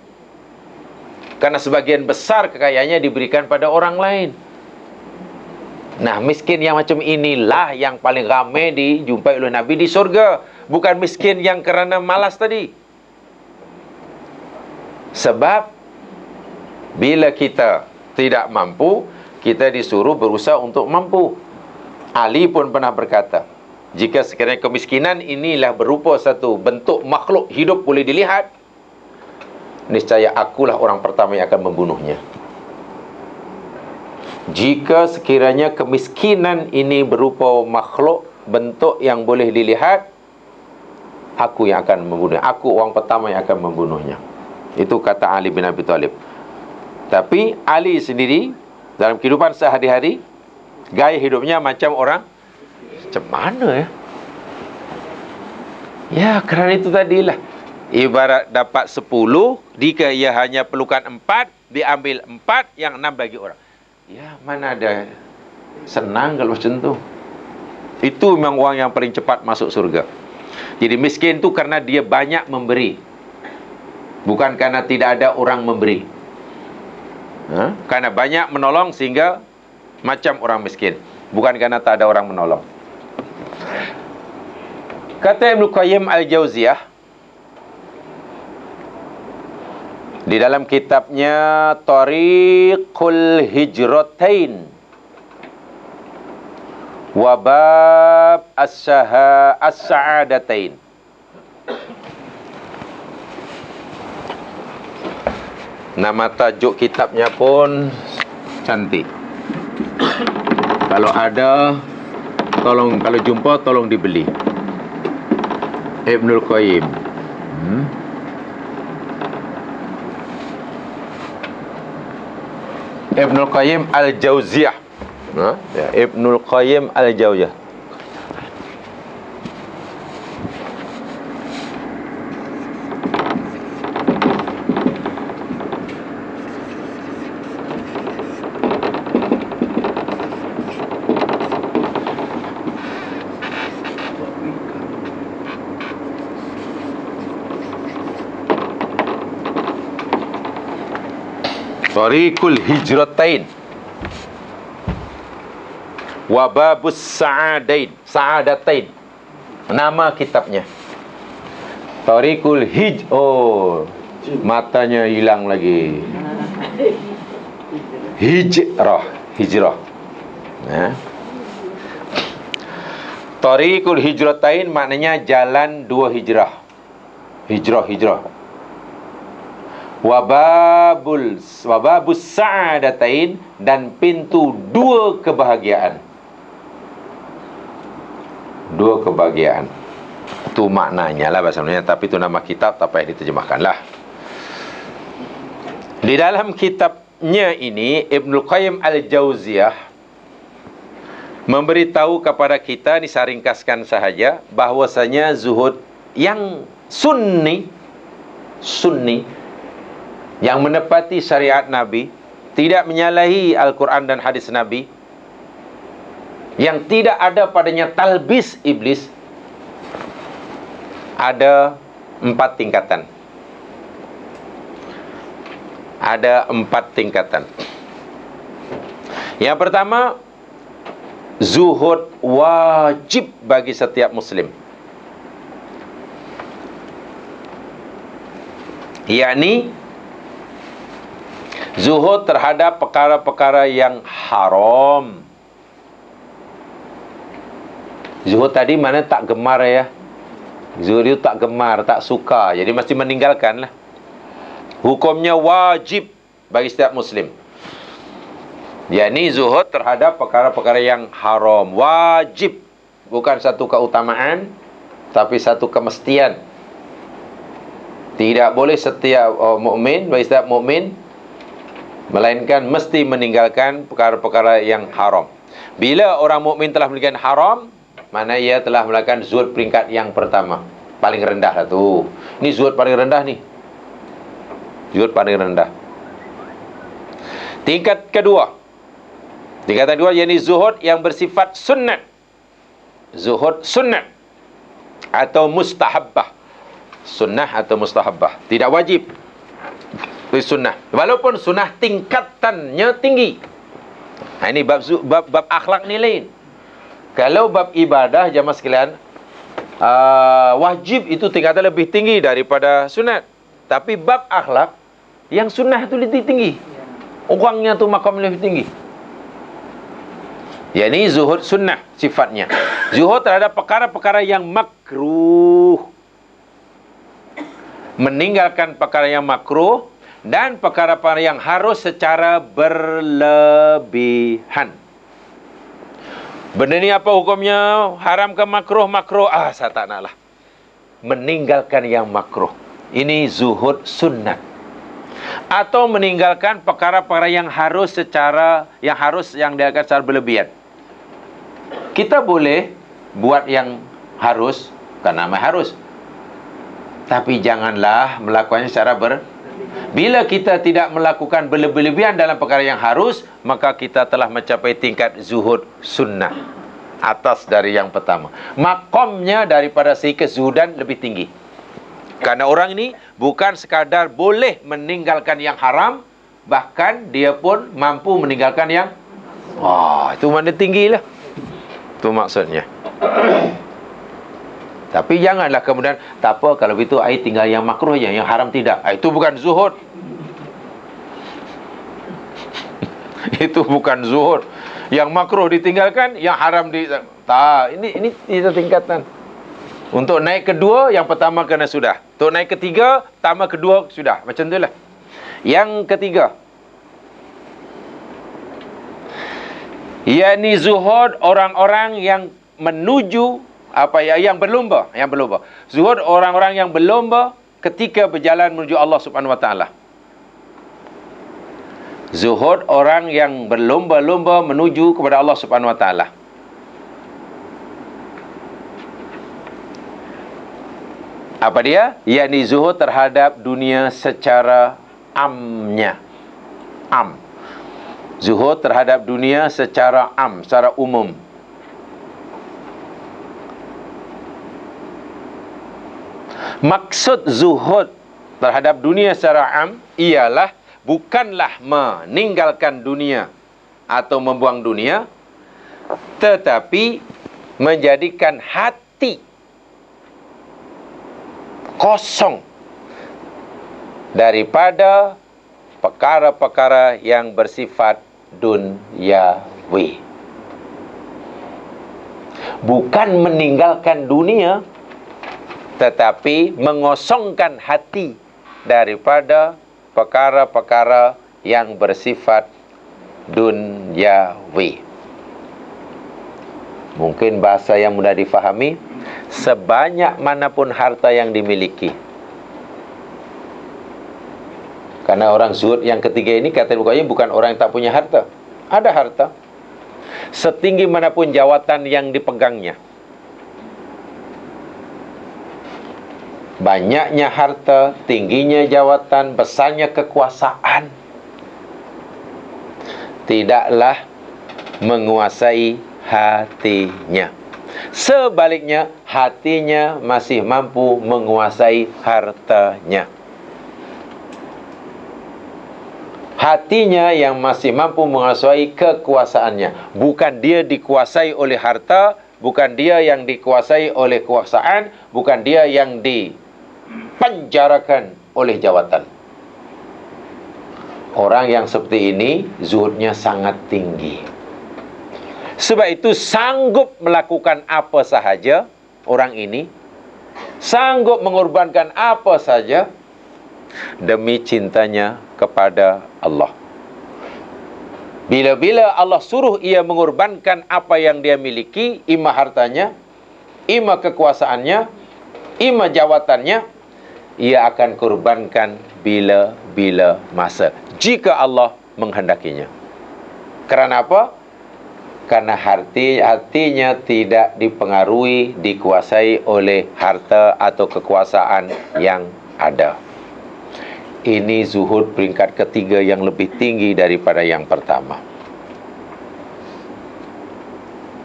Speaker 1: Karena sebagian besar kekayaannya diberikan pada orang lain. Nah, miskin yang macam inilah yang paling ramai dijumpai oleh Nabi di surga. Bukan miskin yang kerana malas tadi. Sebab bila kita tidak mampu, kita disuruh berusaha untuk mampu. Ali pun pernah berkata, jika sekiranya kemiskinan inilah berupa satu bentuk makhluk hidup boleh dilihat, niscaya akulah orang pertama yang akan membunuhnya. Jika sekiranya kemiskinan ini berupa makhluk bentuk yang boleh dilihat, aku yang akan membunuhnya. Aku orang pertama yang akan membunuhnya. Itu kata Ali bin Abi Thalib. Tapi Ali sendiri dalam kehidupan sehari-hari, gaya hidupnya macam orang macam mana ya? Ya, kerana itu tadilah. Ibarat dapat 10, jika ia hanya perlukan 4, diambil 4, yang 6 bagi orang. Ya, mana ada senang kalau macam tu. Itu memang orang yang paling cepat masuk surga. Jadi miskin tu karena dia banyak memberi, bukan karena tidak ada orang memberi. Karena banyak menolong sehingga macam orang miskin, bukan karena tak ada orang menolong. Kata Ibnu Qayyim Al-Jauziyah di dalam kitabnya Tariqul Hijratain wa Bab As-Sa'adatain, nama tajuk kitabnya pun cantik. Kalau ada, kalau jumpa tolong dibeli. Ibnul Qayyim. Ibnul Qayyim Al-Jauziyah. Ibnul Qayyim Al-Jauziyah. Tariqul Hijratain wa Babus Sa'adatain. Nama kitabnya Tariqul matanya hilang lagi. Hijrah. Tariqul hijratain maknanya jalan dua hijrah. Hijrah. Wababus sa'adatain, dan pintu dua kebahagiaan. Dua kebahagiaan. Itu maknanya lah bahasa Indonesia, tapi itu nama kitab, tak payah diterjemahkan lah. Di dalam kitabnya ini, Ibnul Qayyim Al-Jauziyah memberitahu kepada kita, ini saya ringkaskan sahaja, bahwasanya zuhud yang sunni yang menepati syariat Nabi, tidak menyalahi Al-Quran dan hadis Nabi, yang tidak ada padanya talbis iblis, ada 4 tingkatan. Ada 4 tingkatan. Yang pertama, zuhud wajib bagi setiap muslim, yakni zuhud terhadap perkara-perkara yang haram. Zuhud tadi mana tak gemar ya. Zuhud itu tak gemar, tak suka, jadi mesti meninggalkan lah. Hukumnya wajib bagi setiap muslim, yakni zuhud terhadap perkara-perkara yang haram. Wajib, bukan satu keutamaan, tapi satu kemestian. Tidak boleh setiap mukmin, bagi setiap mukmin, melainkan mesti meninggalkan perkara-perkara yang haram. Bila orang mukmin telah meninggalkan haram, mana ia telah melakukan zuhud peringkat yang pertama, paling rendah lah tu. Ini zuhud paling rendah ni. Zuhud paling rendah. Tingkat kedua, yakni zuhud yang bersifat sunnat. Zuhud sunnat atau mustahabbah. Sunnah atau mustahabbah, tidak wajib. Itu sunnah, walaupun sunnah tingkatannya tinggi. Nah, ini bab akhlak ni lain. Kalau bab ibadah, jamaah sekalian, wajib itu tingkatan lebih tinggi daripada sunat. Tapi bab akhlak, yang sunnah itu lebih tinggi, orangnya tu makam lebih tinggi. Ini zuhud sunnah sifatnya. Zuhud terhadap perkara-perkara yang makruh, meninggalkan perkara yang makruh, dan perkara-perkara yang harus secara berlebihan. Benda ni apa hukumnya? Haram ke makruh? Makruh. Saya tak nak lah. Meninggalkan yang makruh. Ini zuhud sunnat. Atau meninggalkan perkara-perkara yang harus yang dilakukan secara berlebihan. Kita boleh buat yang harus, karena harus. Tapi janganlah melakukannya secara Bila kita tidak melakukan berlebihan dalam perkara yang harus, maka kita telah mencapai tingkat zuhud sunnah, atas dari yang pertama. Makamnya daripada segi kezuhudan lebih tinggi. Karena orang ini bukan sekadar boleh meninggalkan yang haram, bahkan dia pun mampu meninggalkan yang itu mana tinggilah. Itu maksudnya. Tapi janganlah kemudian, tak apa kalau begitu ai tinggal yang makruh aja, yang haram tidak. Itu bukan zuhud. Itu bukan zuhud. Yang makruh ditinggalkan, yang haram ini tingkatan. Untuk naik kedua, yang pertama kena sudah. Untuk naik ketiga, tambah kedua sudah. Macam itulah. Yang ketiga, yakni zuhud orang-orang yang menuju yang berlomba. Zuhud orang-orang yang berlomba ketika berjalan menuju Allah Subhanahu wa taala. Zuhud orang yang berlomba-lomba menuju kepada Allah Subhanahu wa taala. Apa dia? Yakni zuhud terhadap dunia secara amnya. Zuhud terhadap dunia secara secara umum. Maksud zuhud terhadap dunia secara ialah bukanlah meninggalkan dunia atau membuang dunia, tetapi menjadikan hati kosong daripada perkara-perkara yang bersifat dunyawi. Bukan meninggalkan dunia, tetapi mengosongkan hati daripada perkara-perkara yang bersifat duniawi. Mungkin bahasa yang mudah difahami, sebanyak manapun harta yang dimiliki. Karena orang zuhud yang ketiga ini kata bukannya bukan orang yang tak punya harta. Ada harta. Setinggi manapun jawatan yang dipegangnya. Banyaknya harta, tingginya jawatan, besarnya kekuasaan, tidaklah menguasai hatinya. Sebaliknya, hatinya masih mampu menguasai hartanya. Hatinya yang masih mampu menguasai kekuasaannya. Bukan dia dikuasai oleh harta, bukan dia yang dikuasai oleh kekuasaan, bukan dia yang dipenjarakan oleh jawatan. Orang yang seperti ini zuhudnya sangat tinggi. Sebab itu sanggup melakukan apa sahaja orang ini, sanggup mengorbankan apa saja demi cintanya kepada Allah. Bila-bila Allah suruh ia mengorbankan apa yang dia miliki, ima hartanya, ima kekuasaannya, ima jawatannya, ia akan korbankan bila-bila masa, jika Allah menghendakinya. Kerana apa? Karena hatinya tidak dipengaruhi, dikuasai oleh harta atau kekuasaan yang ada. Ini zuhud peringkat ketiga yang lebih tinggi daripada yang pertama.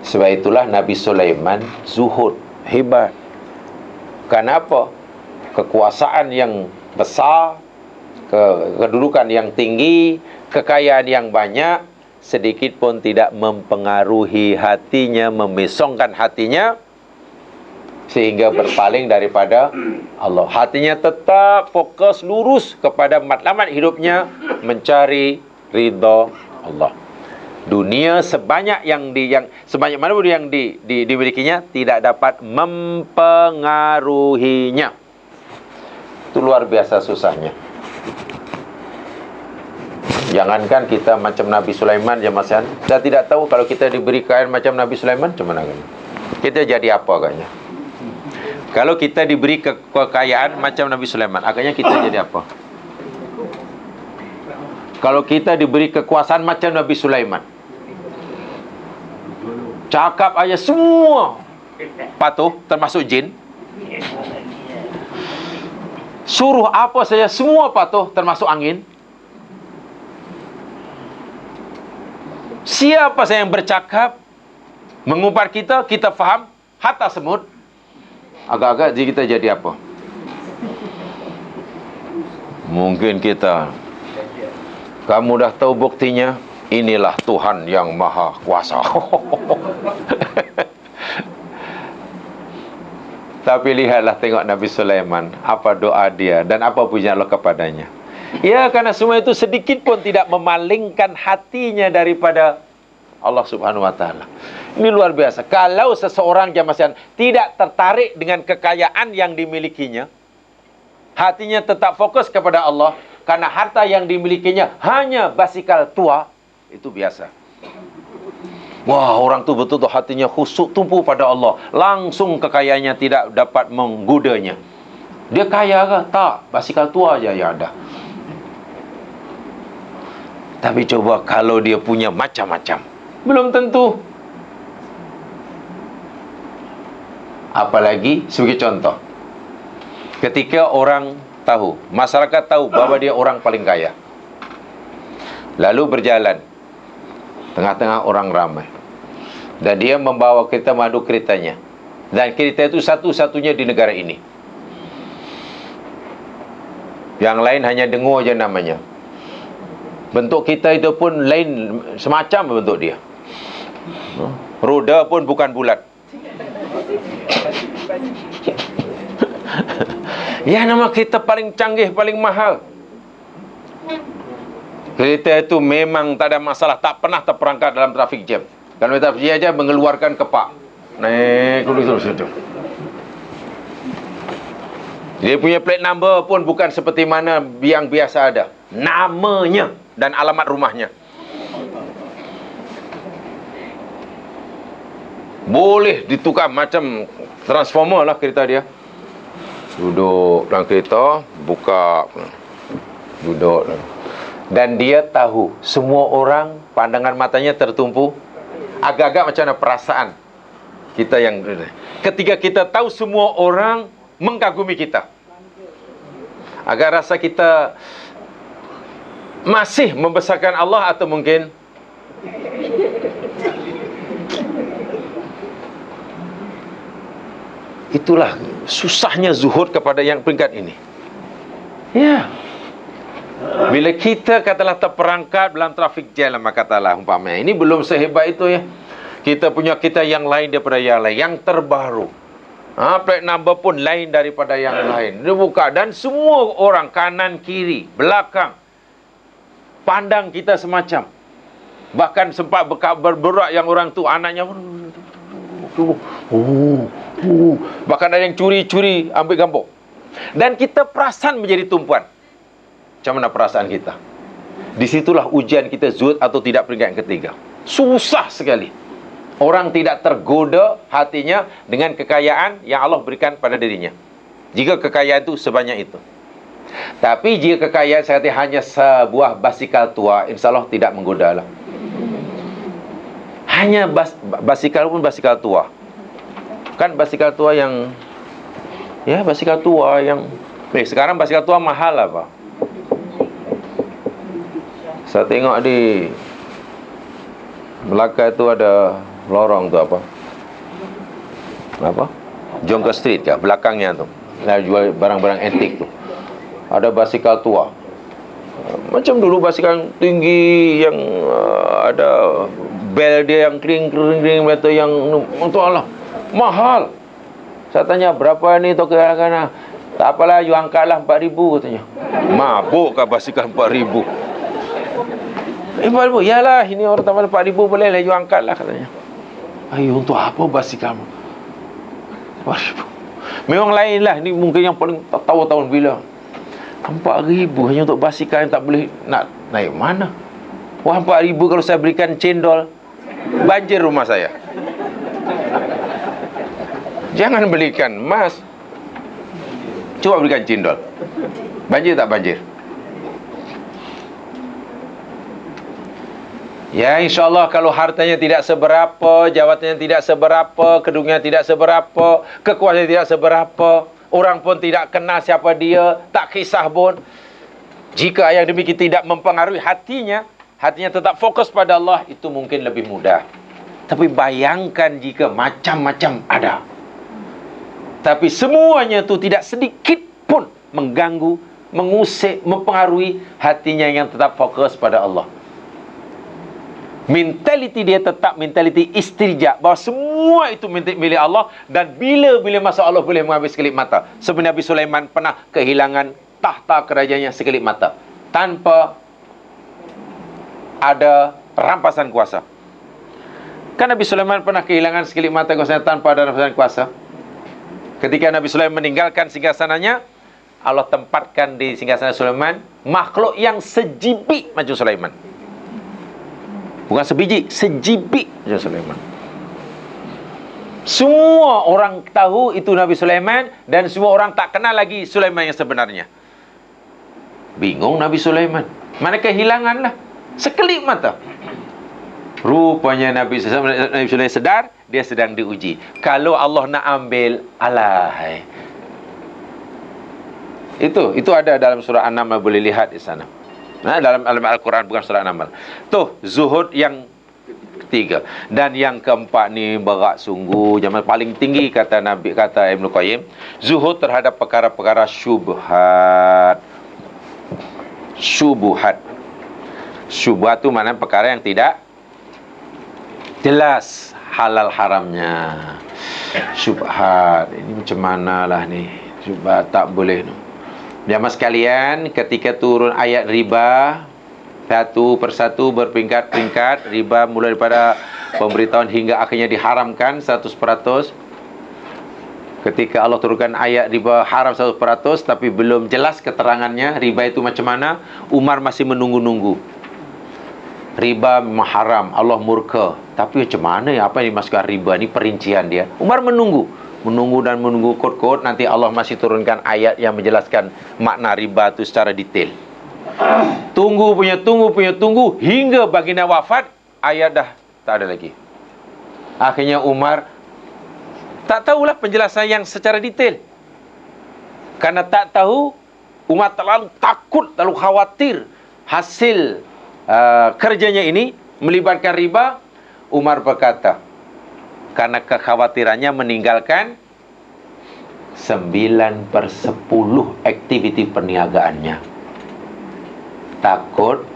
Speaker 1: Sebab itulah Nabi Sulaiman zuhud, hebat. Kenapa? Kekuasaan yang besar, kedudukan yang tinggi, kekayaan yang banyak, sedikit pun tidak mempengaruhi hatinya, memesongkan hatinya, sehingga berpaling daripada Allah. Hatinya tetap fokus lurus kepada matlamat hidupnya, mencari ridha Allah. Dunia sebanyak sebanyak mana pun yang dimilikinya tidak dapat mempengaruhinya. Itu luar biasa susahnya. Jangankan kita macam Nabi Sulaiman ya Mas Yan. Saya tidak tahu kalau kita diberi kekayaan macam Nabi Sulaiman macam mana agaknya. Kita jadi apa agaknya? Kalau kita diberi kekayaan macam Nabi Sulaiman, agaknya kita jadi apa? Kalau kita diberi kekuasaan macam Nabi Sulaiman, cakap aja semua patuh, termasuk jin. Suruh apa saja semua patuh, termasuk angin. Siapa saja yang bercakap, mengumpat kita, kita faham, hatta semut. Agak-agak kita jadi apa? Mungkin kita, kamu dah tahu buktinya, inilah Tuhan yang Maha Kuasa. Tapi lihatlah, tengok Nabi Sulaiman, apa doa dia dan apa pujian Allah kepadanya. Ya, karena semua itu sedikit pun tidak memalingkan hatinya daripada Allah Subhanahu wa taala. Ini luar biasa. Kalau seseorang jamaah tidak tertarik dengan kekayaan yang dimilikinya, hatinya tetap fokus kepada Allah, karena harta yang dimilikinya hanya basikal tua, itu biasa. Wah, orang tu betul-betul hatinya khusyuk tumpu pada Allah, langsung kekayaannya tidak dapat menggodanya. Dia kaya ke? Tak, basikal tua aja yang ada. Tapi coba kalau dia punya macam-macam, belum tentu. Apalagi sebagai contoh, ketika orang tahu, masyarakat tahu bahwa dia orang paling kaya, lalu berjalan tengah-tengah orang ramai, dan dia membawa kereta madu keretanya, dan kereta itu satu-satunya di negara ini. Yang lain hanya dengur aja namanya. Bentuk kita itu pun lain semacam bentuk dia. Roda pun bukan bulat. Ya, nama kereta paling canggih, paling mahal. Kereta itu memang tak ada masalah, tak pernah terperangkap dalam trafik jam. Kalau trafik jam aja mengeluarkan kepak. Naik terus itu. Dia punya plate number pun bukan seperti mana yang biasa ada. Namanya dan alamat rumahnya. Boleh ditukar macam transformer lah kereta dia. Duduk dalam kereta, buka, duduk. Dan dia tahu semua orang pandangan matanya tertumpu. Agak-agak macam mana perasaan kita yang ketika kita tahu semua orang mengkagumi kita, agar rasa kita masih membesarkan Allah atau mungkin itulah susahnya zuhud kepada yang peringkat ini. Ya. Bila kita katalah terperangkap dalam trafik jam, maka katalah umpamanya ini belum sehebat itu ya. Kita punya kita yang lain daripada yang lain, yang terbaru. Plate number pun lain daripada yang lain. Dia buka dan semua orang kanan kiri, belakang pandang kita semacam. Bahkan sempat berberak yang orang tu anaknya bahkan ada yang curi-curi ambil gambar. Dan kita perasan menjadi tumpuan. Macam mana perasaan kita? Disitulah ujian kita zuhud atau tidak peringkat yang ketiga. Susah sekali. Orang tidak tergoda hatinya dengan kekayaan yang Allah berikan pada dirinya. Jika kekayaan itu sebanyak itu. Tapi jika kekayaan saya kata hanya sebuah basikal tua, insya-Allah tidak menggoda lah. Hanya basikal pun basikal tua. Kan basikal tua yang basikal tua yang sekarang basikal tua mahal lah Pak. Saya tengok di Melaka itu ada lorong tu apa? Jongka Street ke belakangnya tu. Nah, jual barang-barang antik tu. Ada basikal tua. Macam dulu basikal tinggi yang ada bel dia yang kering atau yang untuk Allah. Mahal. Saya tanya berapa ni tu kira-kira. Tak apalah, you angkatlah 4,000 katanya. Mabuk ke basikal 4,000? 4,000? Yalah, ini orang tambah 4,000 boleh lah, you angkat lah katanya. Ayo, untuk apa basikal? 4,000. Memang lain lah, ni mungkin yang paling tak tahu tahun bila. 4,000 hanya untuk basikal yang tak boleh nak naik mana? Wah, 4,000 kalau saya berikan cendol, banjir rumah saya. Jangan belikan emas, coba berikan cendol. Banjir tak banjir? Ya, insyaAllah kalau hartanya tidak seberapa, jabatannya tidak seberapa, kedudukannya tidak seberapa, kekuasaannya tidak seberapa, orang pun tidak kenal siapa dia, tak kisah pun. Jika yang demikian tidak mempengaruhi hatinya tetap fokus pada Allah, itu mungkin lebih mudah. Tapi bayangkan jika macam-macam ada, tapi semuanya itu tidak sedikit pun mengganggu, mengusik, mempengaruhi hatinya yang tetap fokus pada Allah. Mentaliti dia tetap mentaliti istirja, bahawa semua itu milik Allah, dan bila-bila masa Allah boleh mengambil sekelip mata. Sebenarnya Nabi Sulaiman pernah kehilangan tahta kerajaannya sekelip mata tanpa ada rampasan kuasa. Kan Nabi Sulaiman pernah kehilangan sekelip mata kuasa tanpa ada rampasan kuasa. Ketika Nabi Sulaiman meninggalkan singgasananya, Allah tempatkan di singgasana Sulaiman makhluk yang sejibik macam Sulaiman. Bukan sebiji, sejibik macam Sulaiman. Semua orang tahu itu Nabi Sulaiman, dan semua orang tak kenal lagi Sulaiman yang sebenarnya. Bingung Nabi Sulaiman. Mana kehilangan lah sekelip mata. Rupanya Nabi Sulaiman sedar dia sedang diuji. Kalau Allah nak ambil, alahai. Itu ada dalam surah An-Naml, boleh lihat di sana. Nah, dalam Al-Quran, bukan surah An-Naml. Tuh, zuhud yang ketiga. Dan yang keempat ni berat sungguh, zaman paling tinggi kata Ibnu Qayyim, zuhud terhadap perkara-perkara syubhat. Syubhat tu maknanya perkara yang tidak jelas halal haramnya. Syubhat ini macam manalah ni? Syubhat tak boleh tu. Jamaah sekalian, ketika turun ayat riba satu persatu berperingkat-peringkat, riba mulai daripada pemberitahuan hingga akhirnya diharamkan 100%. Ketika Allah turunkan ayat riba haram 100%, tapi belum jelas keterangannya riba itu macam mana, Umar masih menunggu-nunggu. Riba memang haram, Allah murka. Tapi macam mana ya, apa yang dimasukkan riba? Ini perincian dia. Umar menunggu dan menunggu kot-kot. Nanti Allah masih turunkan ayat yang menjelaskan makna riba itu secara detail. Tunggu, hingga baginda wafat, ayat dah tak ada lagi. Akhirnya Umar tak tahulah penjelasan yang secara detail. Karena tak tahu, Umar terlalu takut, terlalu khawatir hasil kerjanya ini melibatkan riba. Umar berkata, karena kekhawatirannya meninggalkan 9/10 aktiviti perniagaannya. Takut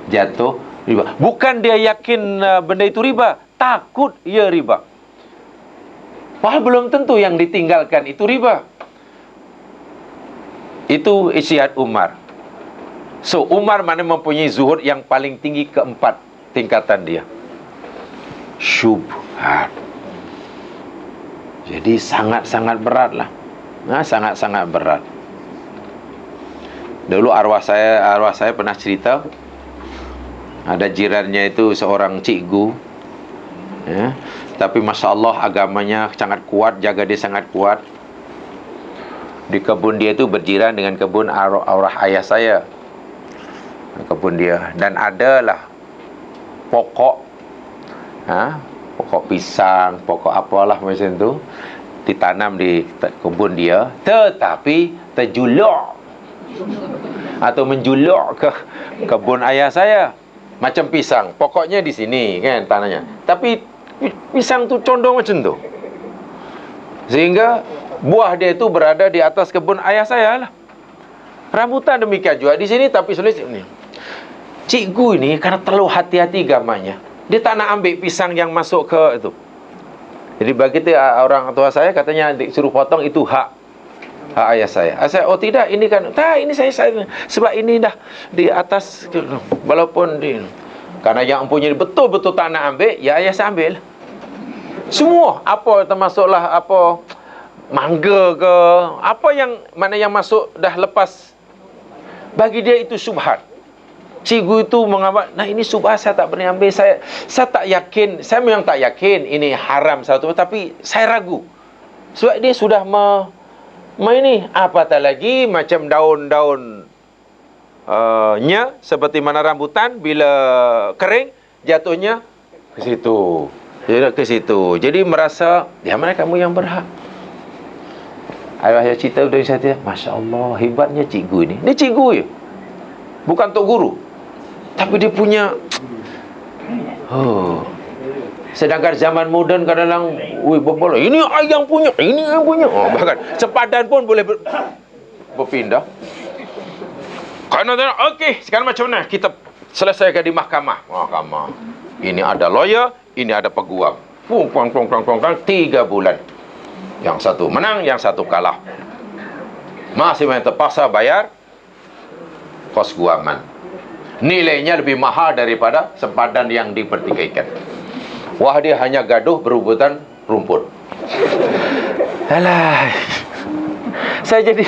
Speaker 1: jatuh riba. Bukan dia yakin benda itu riba, takut ia riba. Padahal belum tentu yang ditinggalkan itu riba. Itu ijtihad Umar. So, Umar mana mempunyai zuhud yang paling tinggi, keempat tingkatan dia. Syubhat. Jadi sangat-sangat berat lah. Sangat-sangat berat. Dulu arwah saya pernah cerita, ada jirannya itu seorang cikgu, ya. Tapi Masya Allah agamanya sangat kuat, jaga dia sangat kuat. Di kebun dia itu berjiran dengan kebun arwah ayah saya, kebun dia. Dan adalah pokok pisang, pokok apalah macam tu, ditanam di kebun dia. Tetapi terjuluk atau menjuluk ke kebun ayah saya. Macam pisang, pokoknya di sini kan tanahnya, tapi pisang tu condong macam tu, sehingga buah dia itu berada di atas kebun ayah saya lah. Rambutan demikian juga di sini, tapi sulit ni. Cikgu ini karena terlalu hati-hati gamanya, dia tak nak ambil pisang yang masuk ke itu. Jadi begitu orang tua saya katanya disuruh potong, itu hak ayah saya. Saya, oh tidak, ini kan ini saya sebab ini dah di atas, walaupun karena yang mempunyai betul-betul tak nak ambil, ya ayah saya ambil semua. Apa termasuklah apa mangga ke apa yang mana yang masuk dah lepas, bagi dia itu subhat. Cikgu itu mengatakan, nah ini subhat, saya tak berani ambil, saya tak yakin, saya memang tak yakin ini haram satu, tapi saya ragu sebab dia sudah ini apatah lagi macam daun-daun nya seperti mana rambutan bila kering jatuhnya ke situ. Jadi merasa, ya mana kamu yang berhak. Ayah saya cerita dari saya, Masya Allah, hebatnya cikgu ini. Dia cikgu je, bukan tok guru, tapi dia punya sedangkan zaman moden kadang-kadang berbola, ini yang punya, bahkan sempadan pun boleh berpindah. Karena okey, sekarang macam mana kita selesaikan di mahkamah. Ini ada lawyer, ini ada peguam. 3 bulan. Yang satu menang, yang satu kalah. Masih terpaksa bayar kos guaman. Nilainya lebih mahal daripada sempadan yang dipertikaikan. Wah, dia hanya gaduh berebutan rumput. Alah. Saya jadi,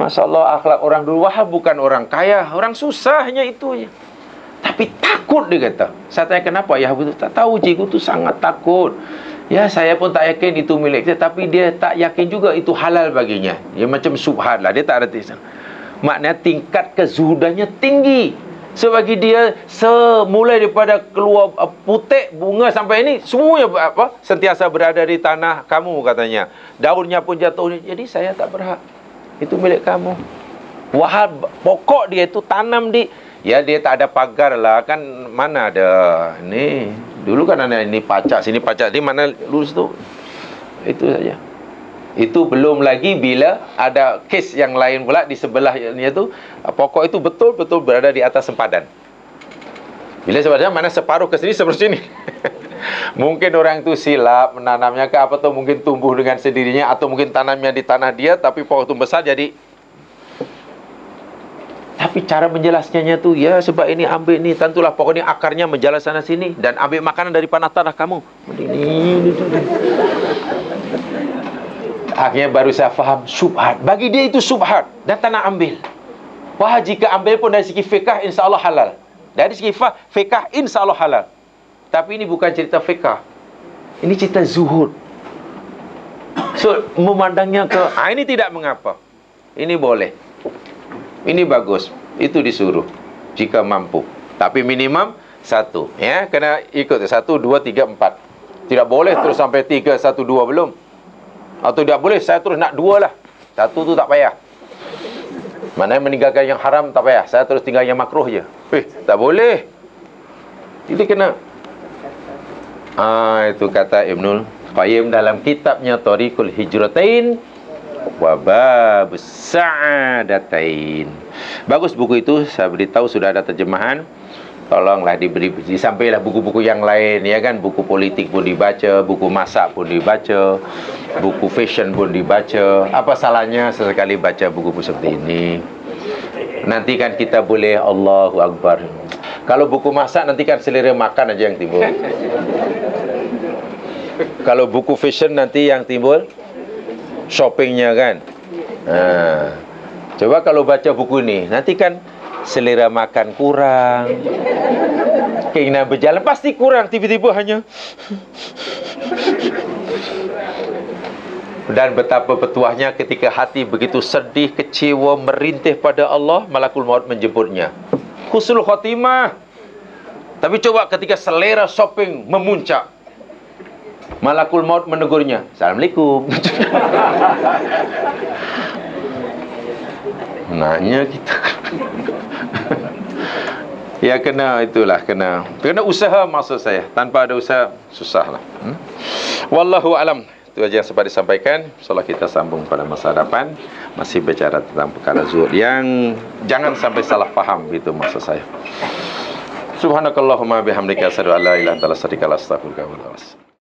Speaker 1: Masya Allah, akhlak orang dulu. Wah, bukan orang kaya, orang susah, hanya itu je. Tapi takut, dia kata. Saya tanya kenapa? Ya, betul, tak tahu, cikgu tu sangat takut. Ya, saya pun tak yakin itu milik saya, tapi dia tak yakin juga itu halal baginya. Ya, macam subhan lah, dia tak reti. Maknanya tingkat kezuhudannya tinggi. Sebagi dia semulai daripada keluar putik bunga sampai ini semuanya sentiasa berada di tanah kamu, katanya. Daunnya pun jatuh. Jadi saya tak berhak. Itu milik kamu. Wahab pokok dia itu tanam di, ya dia tak ada pagar lah kan, mana ada ni. Dulu kan ada ini pacak sini pacak di mana lurus tu. Itu saja. Itu belum lagi bila ada kes yang lain pula di sebelahnya tu, pokok itu betul-betul berada di atas sempadan. Bila sebenarnya mana separuh ke sini, separuh sini. Mungkin orang itu silap menanamnya ke apa, atau mungkin tumbuh dengan sendirinya, atau mungkin tanamnya di tanah dia tapi pohon itu besar jadi. Tapi cara menjelaskannya tu, ya sebab ini ambil ni, tentulah pokoknya akarnya menjalar sana sini dan ambil makanan dari panah tanah kamu. Ini. Akhirnya baru saya faham syubhat. Bagi dia itu syubhat dan tak nak ambil. Wah, jika ambil pun dari segi fiqah insya-Allah halal. Dari segi fiqah insya-Allah halal. Tapi ini bukan cerita fiqah. Ini cerita zuhud. So, memandangnya ke ini tidak mengapa. Ini boleh. Ini bagus. Itu disuruh jika mampu. Tapi minimum 1. Ya, kena ikut 1, 2, 3, 4. Tidak boleh terus sampai 3, 1, 2 belum. Atau tidak boleh saya terus nak 2 lah. 1 tu tak payah. Mana yang meninggalkan yang haram tak payah. Saya terus tinggal yang makruh je. Tak boleh. Jadi kena. Itu kata Ibnul Qayyim dalam kitabnya Thariqul Hijratain wa Babus Sa'adatain. Bagus buku itu, saya beritahu sudah ada terjemahan. Tolonglah disampailah buku-buku yang lain, ya kan, buku politik pun dibaca, buku masak pun dibaca, buku fashion pun dibaca. Apa salahnya sesekali baca buku-buku seperti ini? Nanti kan kita boleh Allahu Akbar. Kalau buku masak nanti kan selera makan aja yang timbul. Kalau buku fashion nanti yang timbul shoppingnya kan. Coba kalau baca buku ini, nanti kan selera makan kurang, keinginan berjalan pasti kurang, tiba-tiba hanya. Dan betapa petuahnya ketika hati begitu sedih, kecewa, merintih pada Allah, malakul maut menjemputnya. Husnul khotimah. Tapi coba ketika selera shopping memuncak, malakul maut menegurnya, Assalamualaikum. Nanya kita. Ya kena usaha, maksud saya. Tanpa ada usaha susahlah. Wallahu alam. Itu aja yang sempat disampaikan. InsyaAllah kita sambung pada masa hadapan. Masih bicara tentang perkara zuhud yang jangan sampai salah faham, itu maksud saya. Subhanakallahumma bihamdika asyhadu an la ilaha illa anta astaghfiruka wa atubu ilaik.